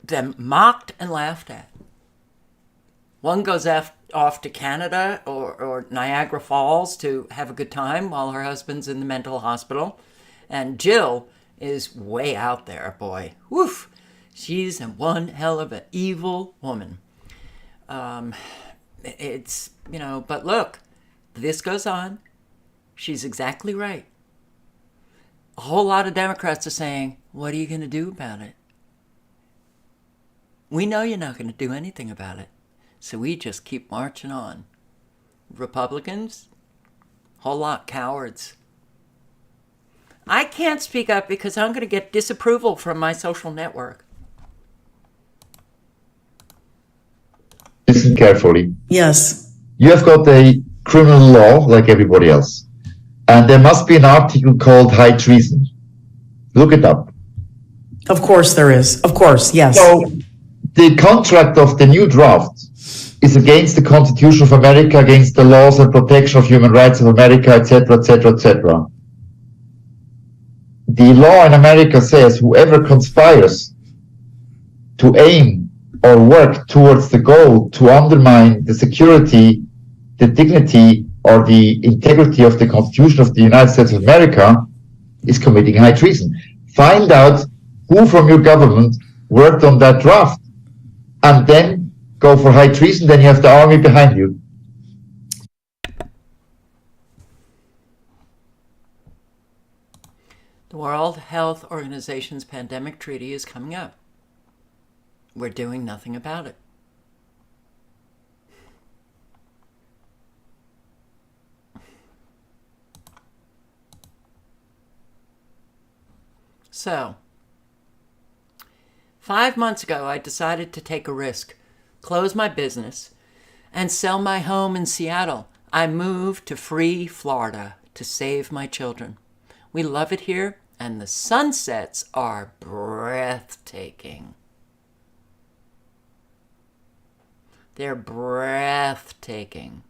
them mocked and laughed at? One goes off to Canada or Niagara Falls to have a good time while her husband's in the mental hospital. And Jill is way out there, boy. Woof. She's one hell of an evil woman. But look, this goes on. She's exactly right. A whole lot of Democrats are saying, what are you going to do about it? We know you're not going to do anything about it. So we just keep marching on. Republicans, whole lot cowards. I can't speak up because I'm going to get disapproval from my social network. Listen carefully. Yes. You have got a criminal law like everybody else. And there must be an article called high treason. Look it up. Of course there is. Of course, yes. So the contract of the new draft is against the Constitution of America, against the laws and protection of human rights of America, etc., etc., etc. the law in America says whoever conspires to aim or work towards the goal to undermine the security, the dignity, or the integrity of the Constitution of the United States of America is committing high treason. Find out who from your government worked on that draft and then go for high treason, then you have the army behind you. The World Health Organization's pandemic treaty is coming up. We're doing nothing about it. So, 5 months ago, I decided to take a risk, close my business, and sell my home in Seattle. I moved to free Florida to save my children. We love it here, and the sunsets are breathtaking. They're breathtaking.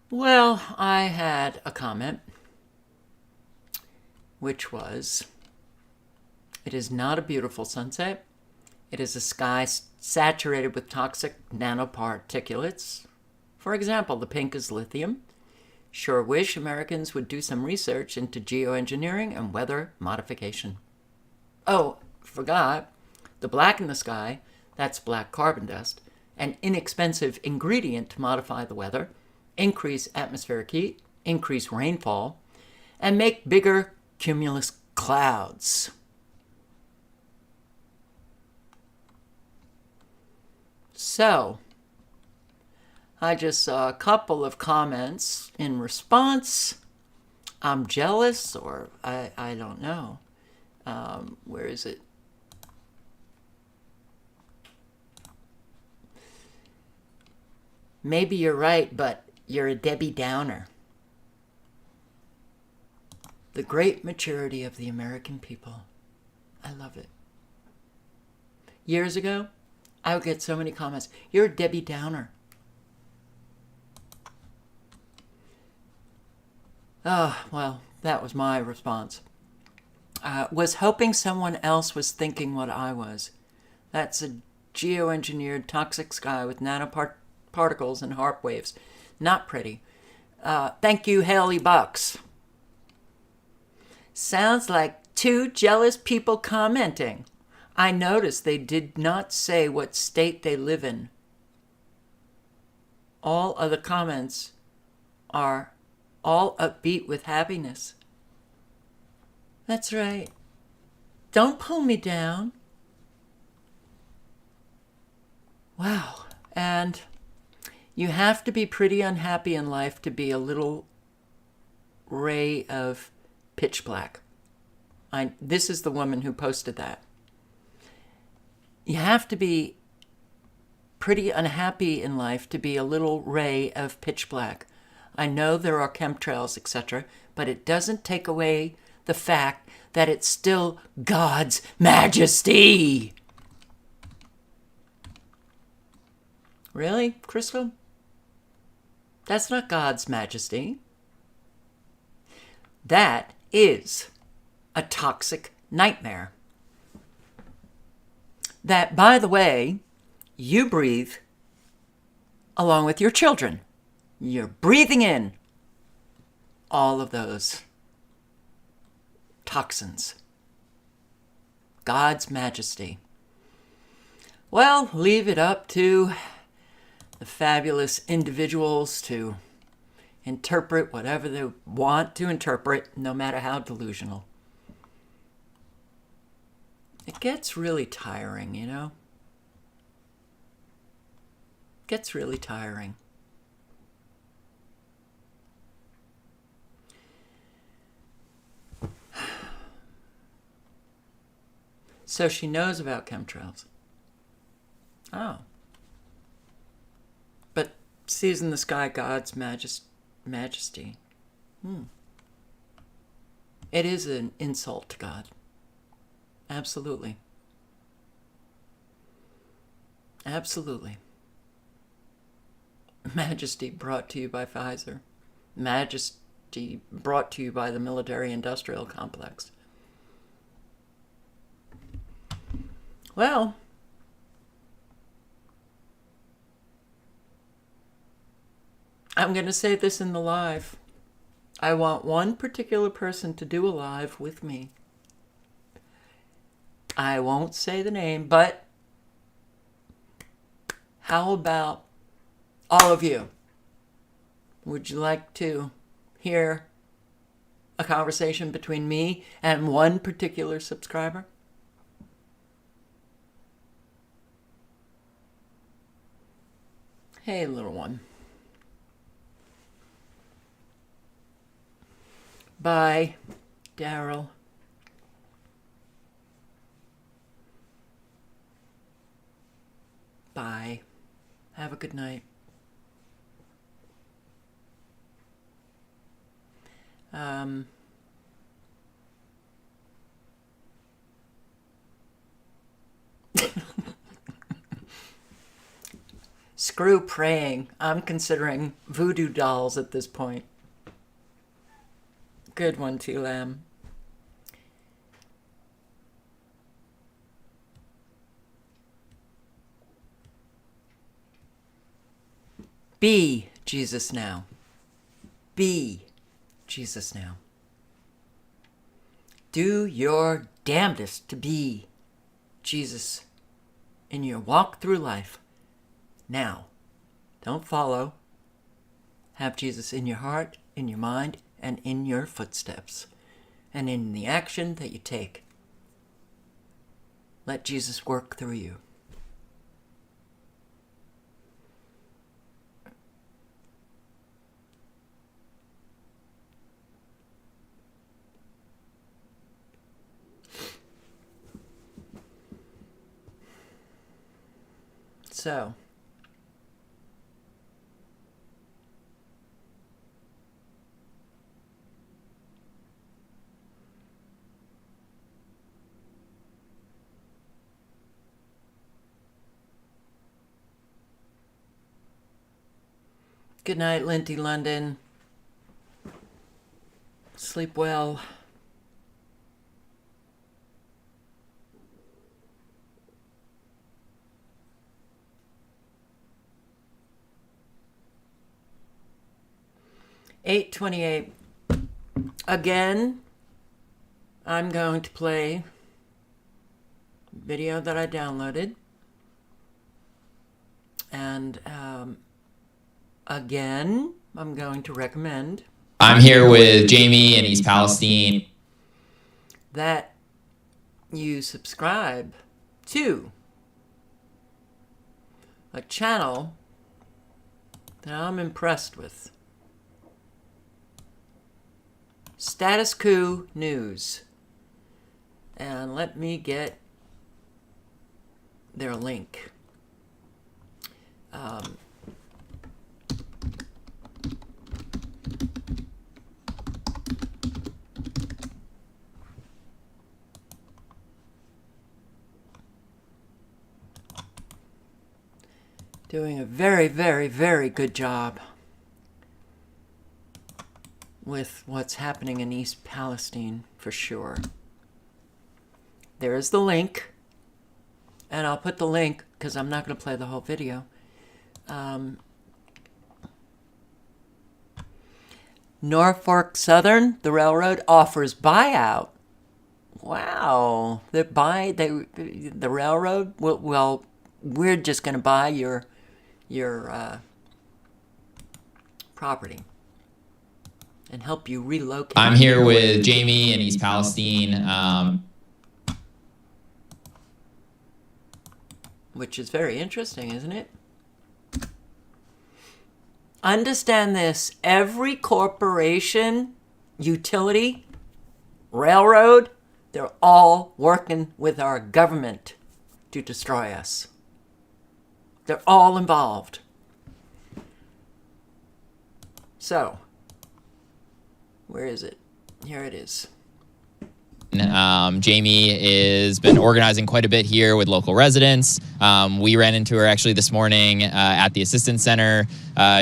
Well, I had a comment, which was, it is not a beautiful sunset. It is a sky saturated with toxic nanoparticulates. For example, the pink is lithium. Sure wish Americans would do some research into geoengineering and weather modification. Oh, forgot, the black in the sky, that's black carbon dust, an inexpensive ingredient to modify the weather, increase atmospheric heat, increase rainfall, and make bigger cumulus clouds. So, I just saw a couple of comments in response. I'm jealous, or I don't know. Where is it? Maybe you're right, but you're a Debbie Downer. The great maturity of the American people. I love it. Years ago, I would get so many comments. You're a Debbie Downer. Oh, well, that was my response. Was hoping someone else was thinking what I was. That's a geoengineered toxic sky with nanoparticles and HAARP waves. Not pretty. Thank you, Haley Bucks. Sounds like two jealous people commenting. I noticed they did not say what state they live in. All other comments are all upbeat with happiness. That's right. Don't pull me down. Wow. And you have to be pretty unhappy in life to be a little ray of pitch black. This is the woman who posted that. You have to be pretty unhappy in life to be a little ray of pitch black. I know there are chemtrails, etc., but it doesn't take away the fact that it's still God's majesty. Really, Crystal? That's not God's majesty. That is a toxic nightmare. That, by the way, you breathe along with your children. You're breathing in all of those toxins. God's majesty. Well, leave it up to the fabulous individuals to interpret whatever they want to interpret, no matter how delusional. It gets really tiring, you know? It gets really tiring. So she knows about chemtrails. Oh. But sees in the sky God's majesty. It is an insult to God. Absolutely. Absolutely. Majesty brought to you by Pfizer. Majesty brought to you by the military-industrial complex. Well, I'm going to say this in the live. I want one particular person to do a live with me. I won't say the name, but how about all of you? Would you like to hear a conversation between me and one particular subscriber? Hey, little one. Bye, Daryl. Bye. Have a good night. Screw praying. I'm considering voodoo dolls at this point. Good one, T-Lam. Be Jesus now. Be Jesus now. Do your damnedest to be Jesus in your walk through life. Now, don't follow. Have Jesus in your heart, in your mind, and in your footsteps, and in the action that you take. Let Jesus work through you. So, good night, Linty London. Sleep well. $8:28. Again, I'm going to play a video that I downloaded. And again, I'm going to recommend. I'm here with Jamie in East Palestine. That you subscribe to a channel that I'm impressed with. Status Coup News. And let me get their link. Doing a very, very, very good job with what's happening in East Palestine, for sure. There is the link, and I'll put the link, because I'm not going to play the whole video. Norfolk Southern, the railroad, offers buyout. Wow. The railroad, well, we're just going to buy your property and help you relocate. I'm here with Jamie in East Palestine. Which is very interesting, isn't it? Understand this. Every corporation, utility, railroad, they're all working with our government to destroy us. They're all involved. So, where is it? Here it is. Jamie has been organizing quite a bit here with local residents. We ran into her actually this morning at the assistance center.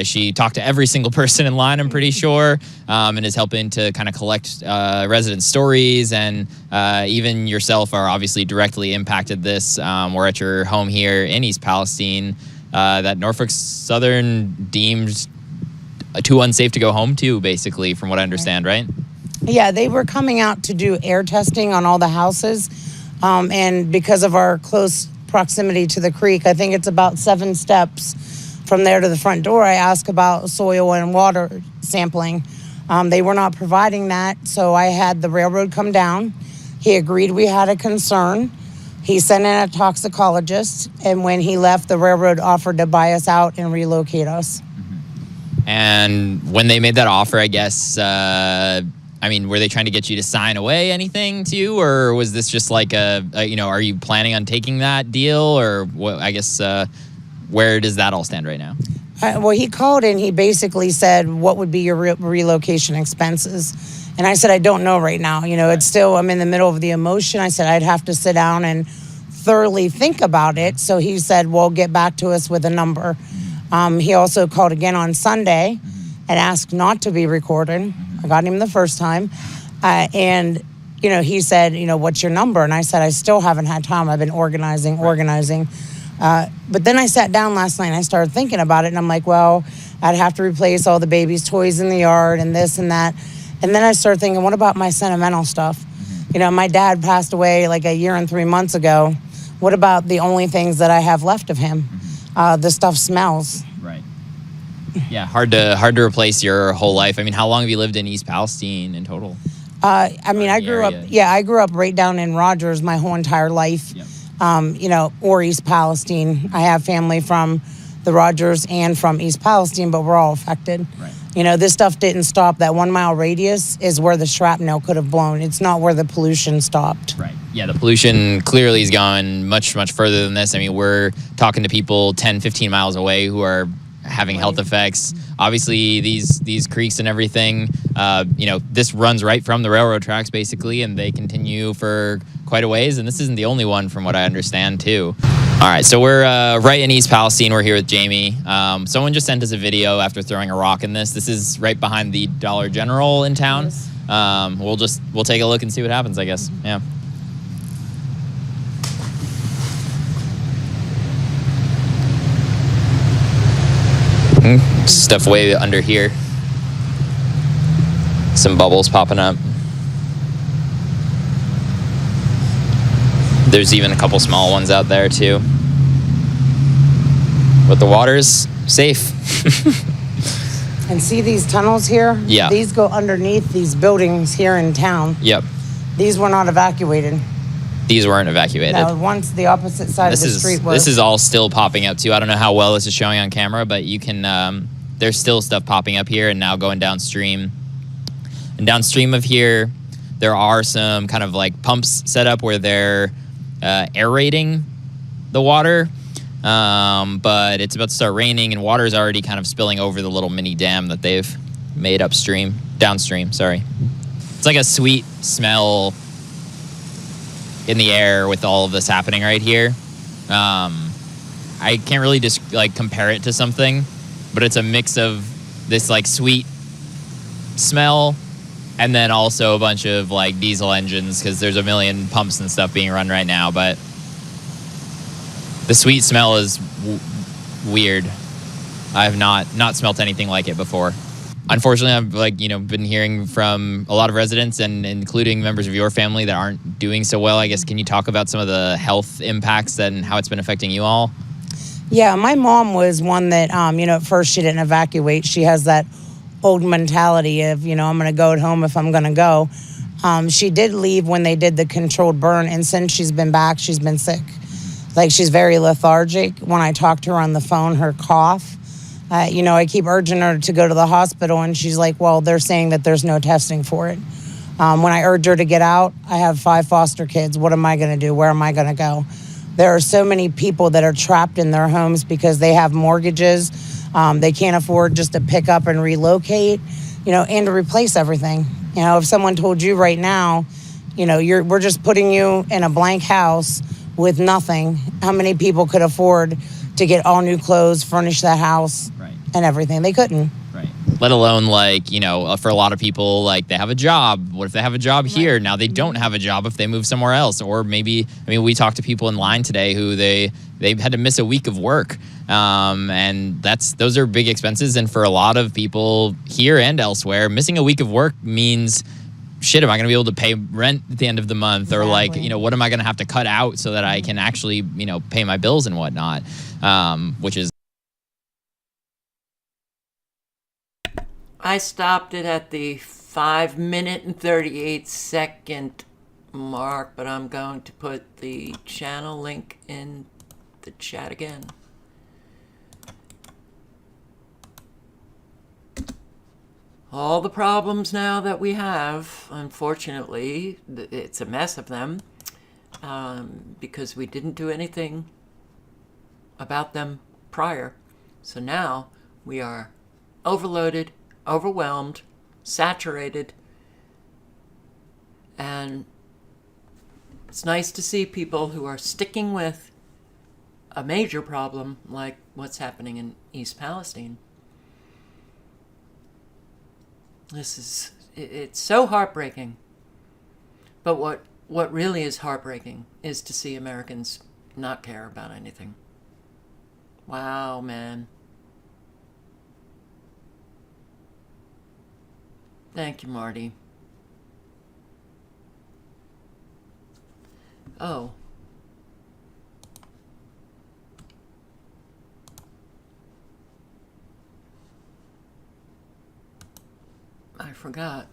She talked to every single person in line, I'm pretty sure, and is helping to kind of collect resident stories. And even yourself are obviously directly impacted this. We're at your home here in East Palestine that Norfolk Southern deemed too unsafe to go home to, basically, from what I understand, right? Yeah, they were coming out to do air testing on all the houses. And because of our close proximity to the creek, I think it's about 7 steps from there to the front door. I asked about soil and water sampling. They were not providing that, so I had the railroad come down. He agreed we had a concern. He sent in a toxicologist, and when he left, the railroad offered to buy us out and relocate us. And when they made that offer, I guess, I mean, were they trying to get you to sign away anything too, or was this just like are you planning on taking that deal, or what? I guess, where does that all stand right now? Well, he called and he basically said, what would be your relocation expenses? And I said, I don't know right now. It's still, I'm in the middle of the emotion. I said, I'd have to sit down and thoroughly think about it. So he said, well, get back to us with a number. He also called again on Sunday and asked not to be recorded. I got him the first time. And, he said, what's your number? And I said, I still haven't had time. I've been organizing. But then I sat down last night and I started thinking about it. And I'm like, well, I'd have to replace all the baby's toys in the yard and this and that. And then I started thinking, what about my sentimental stuff? My dad passed away like a year and 3 months ago. What about the only things that I have left of him? The stuff smells. Right. Yeah, hard to replace your whole life. I mean, how long have you lived in East Palestine in total? I grew up right down in Rogers my whole entire life. Yep. Or East Palestine. I have family from the Rogers and from East Palestine, but we're all affected. Right. This stuff didn't stop. That 1 mile radius is where the shrapnel could have blown. It's not where the pollution stopped. Right. Yeah, the pollution clearly has gone much, much further than this. I mean, we're talking to people 10, 15 miles away who are having health effects. Obviously, these creeks and everything, this runs right from the railroad tracks, basically, and they continue for quite a ways. And this isn't the only one, from what I understand, too. All right, so we're right in East Palestine. We're here with Jamie. Someone just sent us a video after throwing a rock in this. This is right behind the Dollar General in town. Yes. We'll take a look and see what happens, I guess. Yeah. Stuff way under here. Some bubbles popping up. There's even a couple small ones out there too. But the water's safe. And see these tunnels here? Yeah. These go underneath these buildings here in town. Yep. These were not evacuated. These weren't evacuated. No, once the opposite side of the street was. This is all still popping up too. I don't know how well this is showing on camera, but you can, there's still stuff popping up here and now going downstream. And downstream of here, there are some kind of like pumps set up where they're aerating the water. But it's about to start raining and water is already kind of spilling over the little mini dam that they've made downstream, sorry. It's like a sweet smell in the air with all of this happening right here. I can't really just compare it to something, but it's a mix of this like sweet smell and then also a bunch of like diesel engines because there's a million pumps and stuff being run right now, but the sweet smell is weird. I have not smelt anything like it before. Unfortunately, I've been hearing from a lot of residents and including members of your family that aren't doing so well. I guess, can you talk about some of the health impacts and how it's been affecting you all? Yeah, my mom was one that, at first she didn't evacuate. She has that old mentality of, I'm going to go at home if I'm going to go. She did leave when they did the controlled burn, and since she's been back, she's been sick. She's very lethargic. When I talk to her on the phone, her cough, I keep urging her to go to the hospital, and she's like, well, they're saying that there's no testing for it. When I urge her to get out, I have 5 foster kids. What am I going to do? Where am I going to go? There are so many people that are trapped in their homes because they have mortgages. They can't afford just to pick up and relocate, and to replace everything. If someone told you right now, You know, we're just putting you in a blank house with nothing. How many people could afford to get all new clothes, furnish that house, and everything? They couldn't. Let alone, like, you know, for a lot of people, like, they have a job. What if they have a job here? Now they don't have a job if they move somewhere else. Or maybe, I mean, we talked to people in line today who they had to miss a week of work. And those are big expenses. And for a lot of people here and elsewhere, missing a week of work means, shit, am I going to be able to pay rent at the end of the month? Or, like, you know, what am I going to have to cut out so that I can actually, you know, pay my bills and whatnot? Which is. I stopped it at the 5-minute and 38-second mark, but I'm going to put the channel link in the chat again. All the problems now that we have, unfortunately, it's a mess of them, because we didn't do anything about them prior. So now we are overloaded, overwhelmed, saturated, and it's nice to see people who are sticking with a major problem like what's happening in East Palestine. It's so heartbreaking. But what really is heartbreaking is to see Americans not care about anything. Wow, man. Thank you, Marty. Oh. I forgot.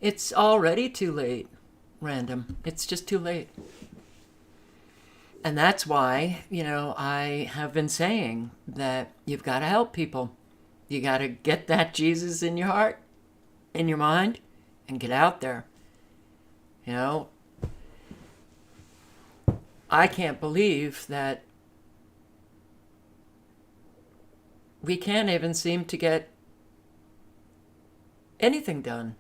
It's already too late. Random. It's just too late. And that's why, you know, I have been saying that you've got to help people. You got to get that Jesus in your heart, in your mind, and get out there. You know, I can't believe that we can't even seem to get anything done.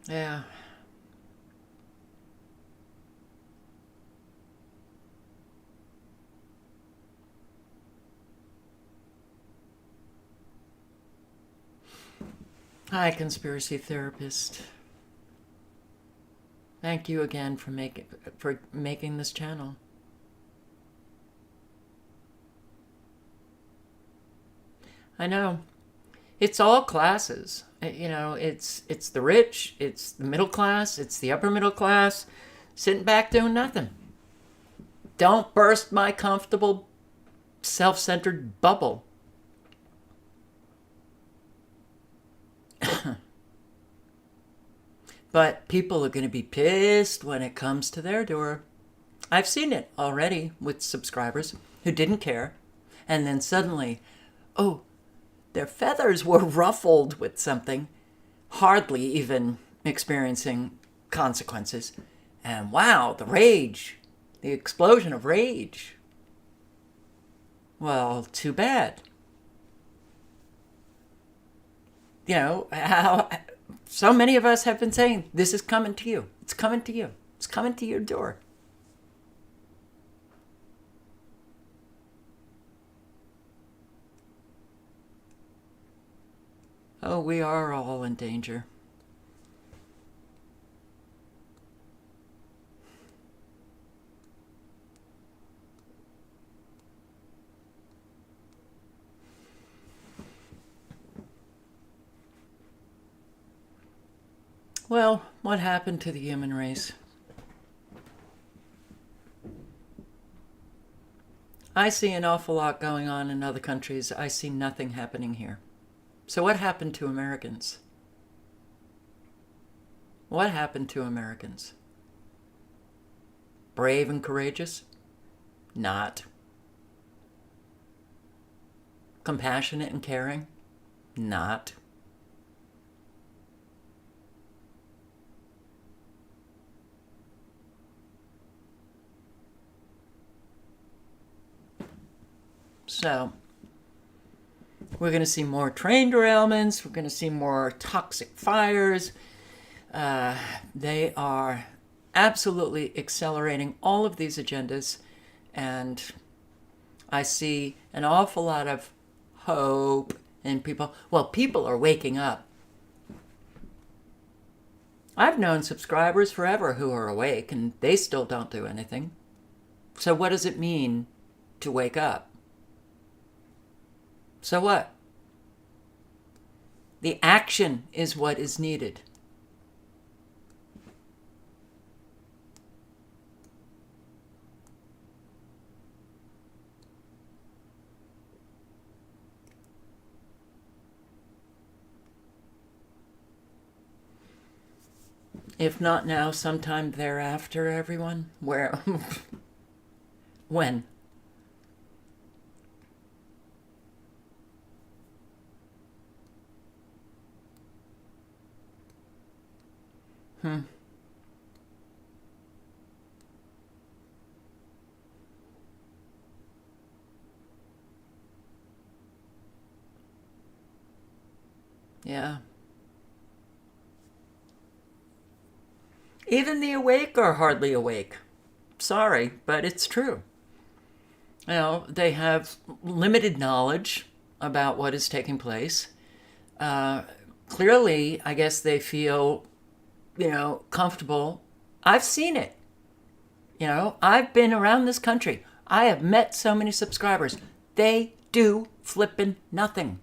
Yeah. Hi, conspiracy therapist. Thank you again for making this channel. I know. It's all classes. You know, it's the rich, it's the middle class, it's the upper middle class, sitting back doing nothing. Don't burst my comfortable, self-centered bubble. But people are going to be pissed when it comes to their door. I've seen it already with subscribers who didn't care, and then suddenly, oh, their feathers were ruffled with something, hardly even experiencing consequences. And wow, the rage, the explosion of rage. Well, too bad. You know, how so many of us have been saying, this is coming to you. It's coming to you. It's coming to your door. Oh, we are all in danger. Well, what happened to the human race? I see an awful lot going on in other countries. I see nothing happening here. So what happened to Americans? What happened to Americans? Brave and courageous? Not. Compassionate and caring? Not. So, we're going to see more train derailments. We're going to see more toxic fires. They are absolutely accelerating all of these agendas. And I see an awful lot of hope in people. Well, people are waking up. I've known subscribers forever who are awake and they still don't do anything. So what does it mean to wake up? So what? The action is what is needed. If not now, sometime thereafter, everyone. Where? When? Yeah. Even the awake are hardly awake. Sorry, but it's true. You know, they have limited knowledge about what is taking place. Clearly, I guess they feel, comfortable. I've seen it. I've been around this country. I have met so many subscribers. They do flippin' nothing.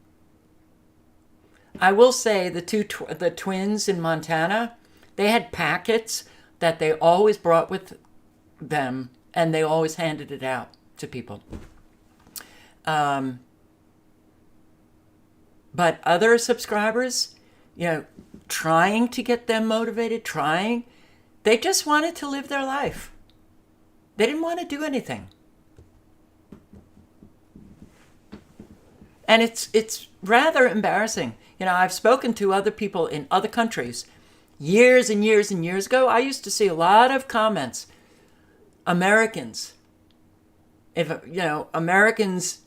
I will say the twins in Montana, they had packets that they always brought with them, and they always handed it out to people. But other subscribers, trying to get them motivated, they just wanted to live their life. They didn't want to do anything. And it's rather embarrassing. I've spoken to other people in other countries years and years and years ago. I used to see a lot of comments. Americans, Americans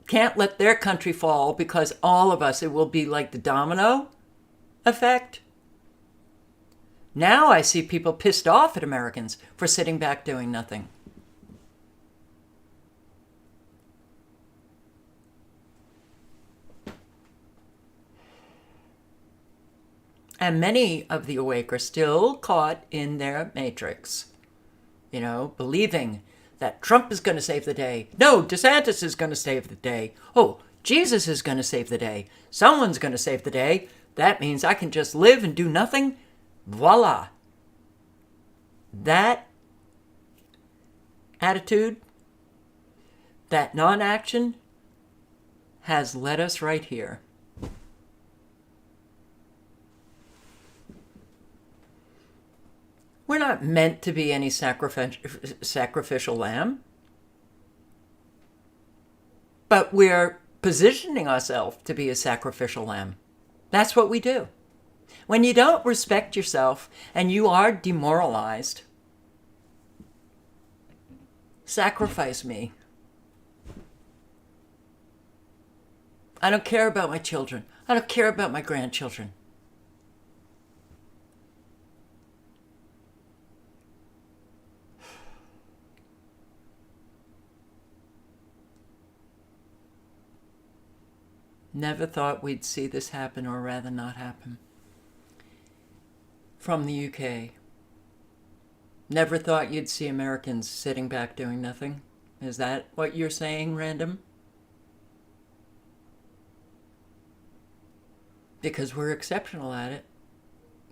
can't let their country fall because all of us, it will be like the domino effect. Now I see people pissed off at Americans for sitting back doing nothing. And many of the awake are still caught in their matrix, believing that Trump is going to save the day. No, DeSantis is going to save the day. Oh, Jesus is going to save the day. Someone's going to save the day. That means I can just live and do nothing. Voila. That attitude, that non-action, has led us right here. We're not meant to be any sacrificial lamb. But we're positioning ourselves to be a sacrificial lamb. That's what we do. When you don't respect yourself and you are demoralized, sacrifice me. I don't care about my children. I don't care about my grandchildren. Never thought we'd see this happen, or rather not happen. From the UK. Never thought you'd see Americans sitting back doing nothing. Is that what you're saying, Random? Because we're exceptional at it.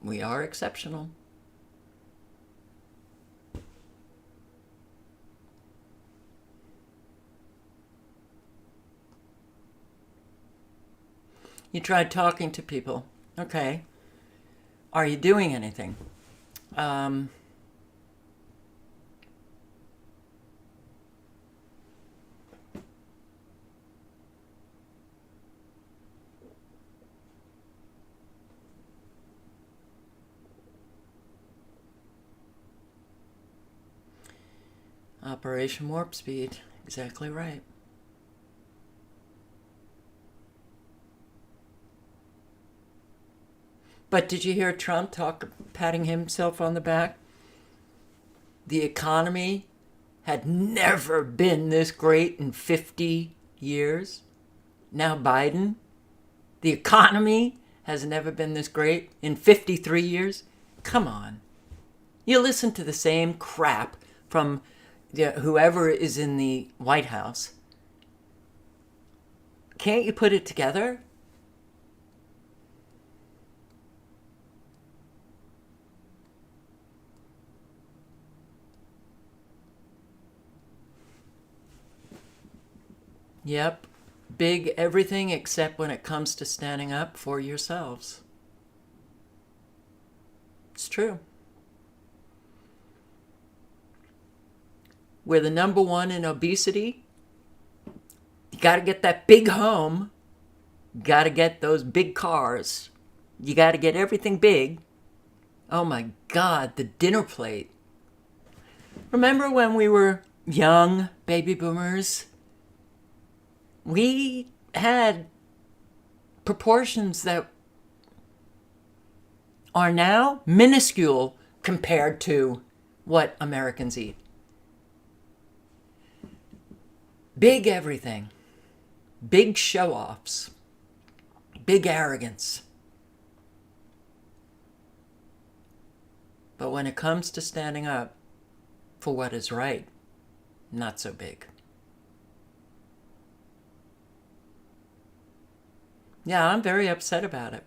We are exceptional. You tried talking to people. Okay. Are you doing anything? Operation Warp Speed. Exactly right. But did you hear Trump patting himself on the back? The economy had never been this great in 50 years. Now Biden, the economy has never been this great in 53 years. Come on. You listen to the same crap from whoever is in the White House. Can't you put it together? Yep. Big everything except when it comes to standing up for yourselves. It's true. We're the number one in obesity. You got to get that big home. You got to get those big cars. You got to get everything big. Oh my God, the dinner plate. Remember when we were young baby boomers? We had proportions that are now minuscule compared to what Americans eat. Big everything. Big show-offs. Big arrogance. But when it comes to standing up for what is right, not so big. Yeah, I'm very upset about it.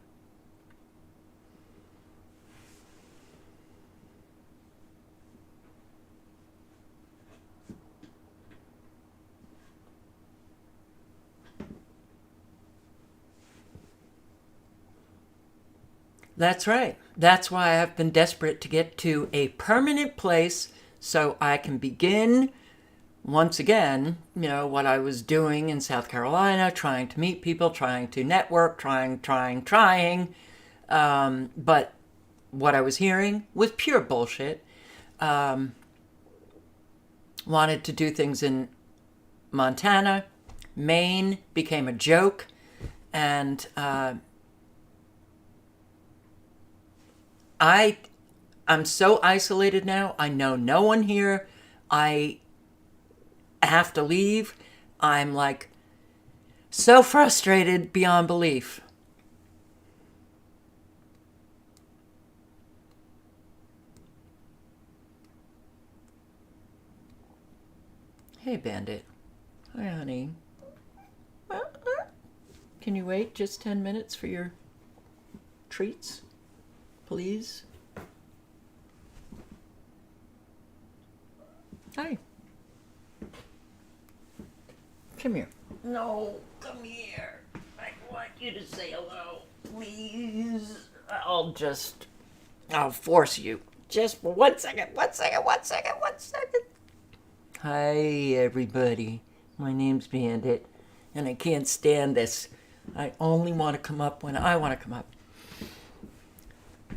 That's right. That's why I've been desperate to get to a permanent place so I can begin once again, what I was doing in South Carolina, trying to meet people, trying to network, trying. But what I was hearing was pure bullshit. Wanted to do things in Montana. Maine became a joke. And I'm so isolated now. I know no one here. I have to leave. I'm like so frustrated beyond belief. Hey, Bandit. Hi, honey. Can you wait just 10 minutes for your treats, please? Hi. Come here. No, come here. I want you to say hello, please. I'll force you. Just for 1 second. Hi, everybody. My name's Bandit, and I can't stand this. I only want to come up when I want to come up.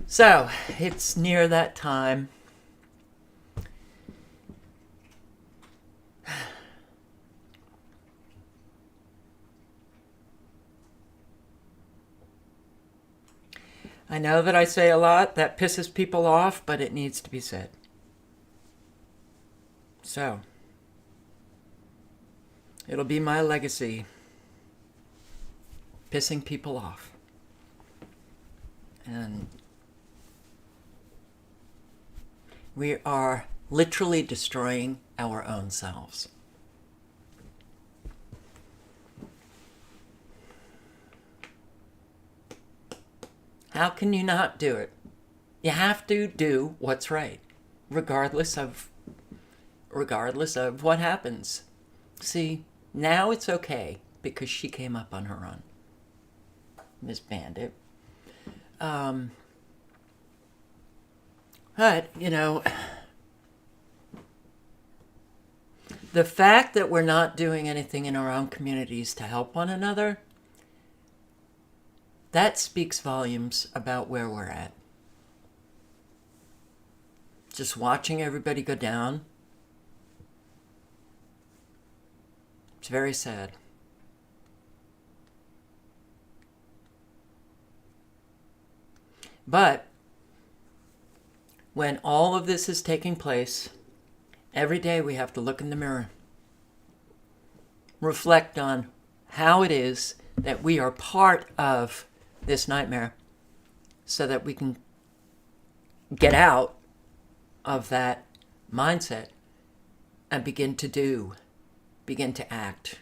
So, it's near that time. I know that I say a lot that pisses people off, but it needs to be said. So, it'll be my legacy. Pissing people off. And we are literally destroying our own selves. How can you not do it? You have to do what's right, regardless of what happens. See, now it's okay because she came up on her own. Miss Bandit. But, the fact that we're not doing anything in our own communities to help one another, that speaks volumes about where we're at. Just watching everybody go down It's very sad. But when all of this is taking place, every day we have to look in the mirror, reflect on how it is that we are part of this nightmare so that we can get out of that mindset and begin to act.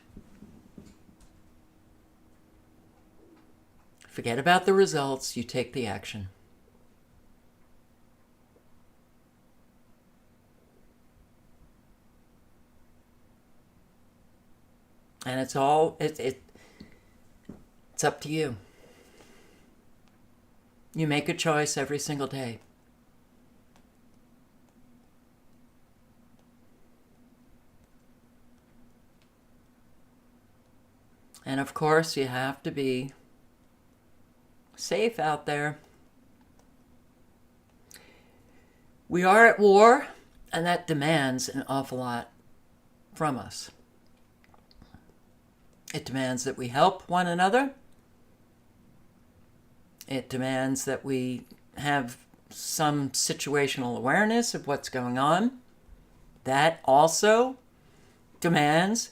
Forget about the results, you take the action. And it's all, it's up to you. You make a choice every single day. And of course, you have to be safe out there. We are at war, and that demands an awful lot from us. It demands that we help one another. It demands that we have some situational awareness of what's going on. That also demands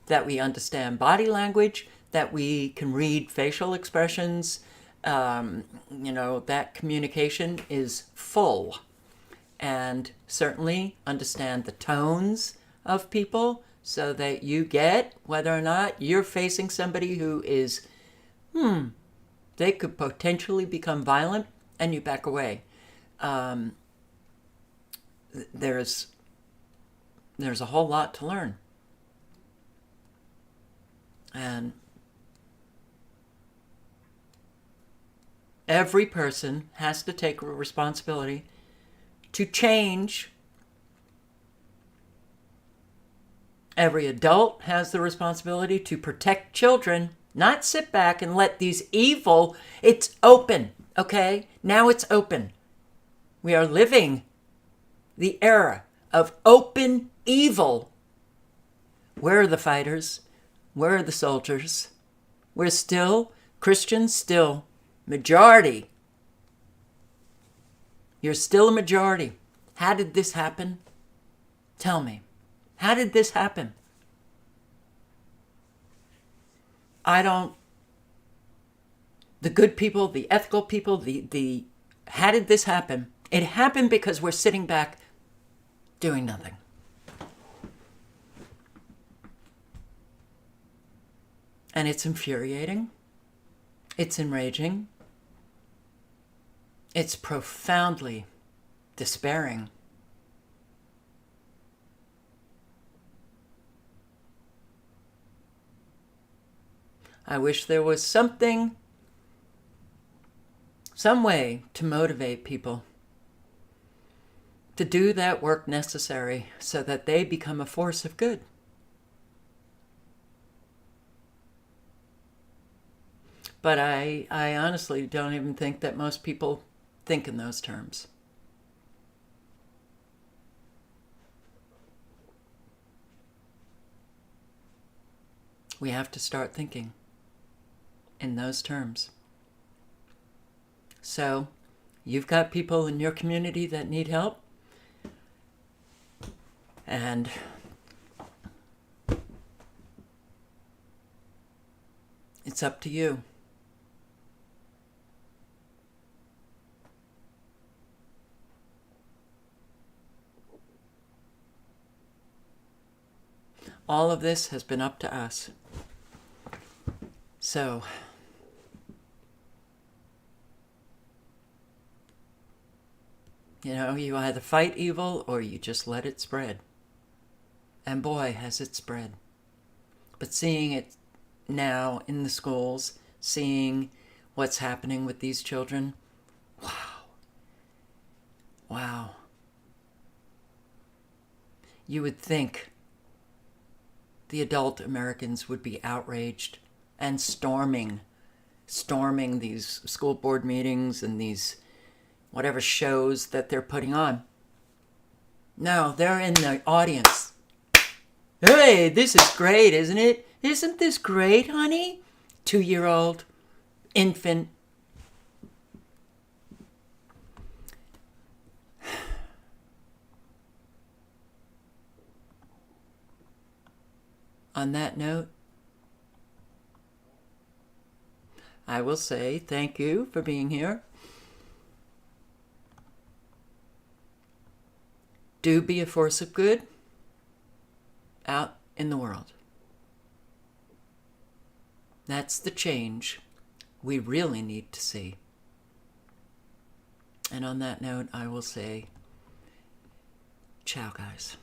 that we understand body language, that we can read facial expressions. That communication is full. And certainly understand the tones of people so that you get whether or not you're facing somebody who is, they could potentially become violent, and you back away. There's a whole lot to learn. And every person has to take a responsibility to change. Every adult has the responsibility to protect children, not sit back and let these evil, it's open, okay? Now it's open. We are living the era of open evil. Where are the fighters? Where are the soldiers? We're still, Christians still, majority. You're still a majority. How did this happen? Tell me. How did this happen? The good people, the ethical people, how did this happen? It happened because we're sitting back doing nothing. And it's infuriating. It's enraging. It's profoundly despairing. I wish there was some way to motivate people to do that work necessary so that they become a force of good. But I honestly don't even think that most people think in those terms. We have to start thinking in those terms. So, you've got people in your community that need help, and it's up to you. All of this has been up to us. So, you either fight evil or you just let it spread. And boy, has it spread. But seeing it now in the schools, seeing what's happening with these children, wow. You would think the adult Americans would be outraged and storming these school board meetings and these whatever shows that they're putting on. No, they're in the audience Hey, this is great, isn't it? Isn't this great, honey? 2-year-old infant. On that note, I will say thank you for being here. Do be a force of good out in the world. That's the change we really need to see. And on that note, I will say, ciao, guys.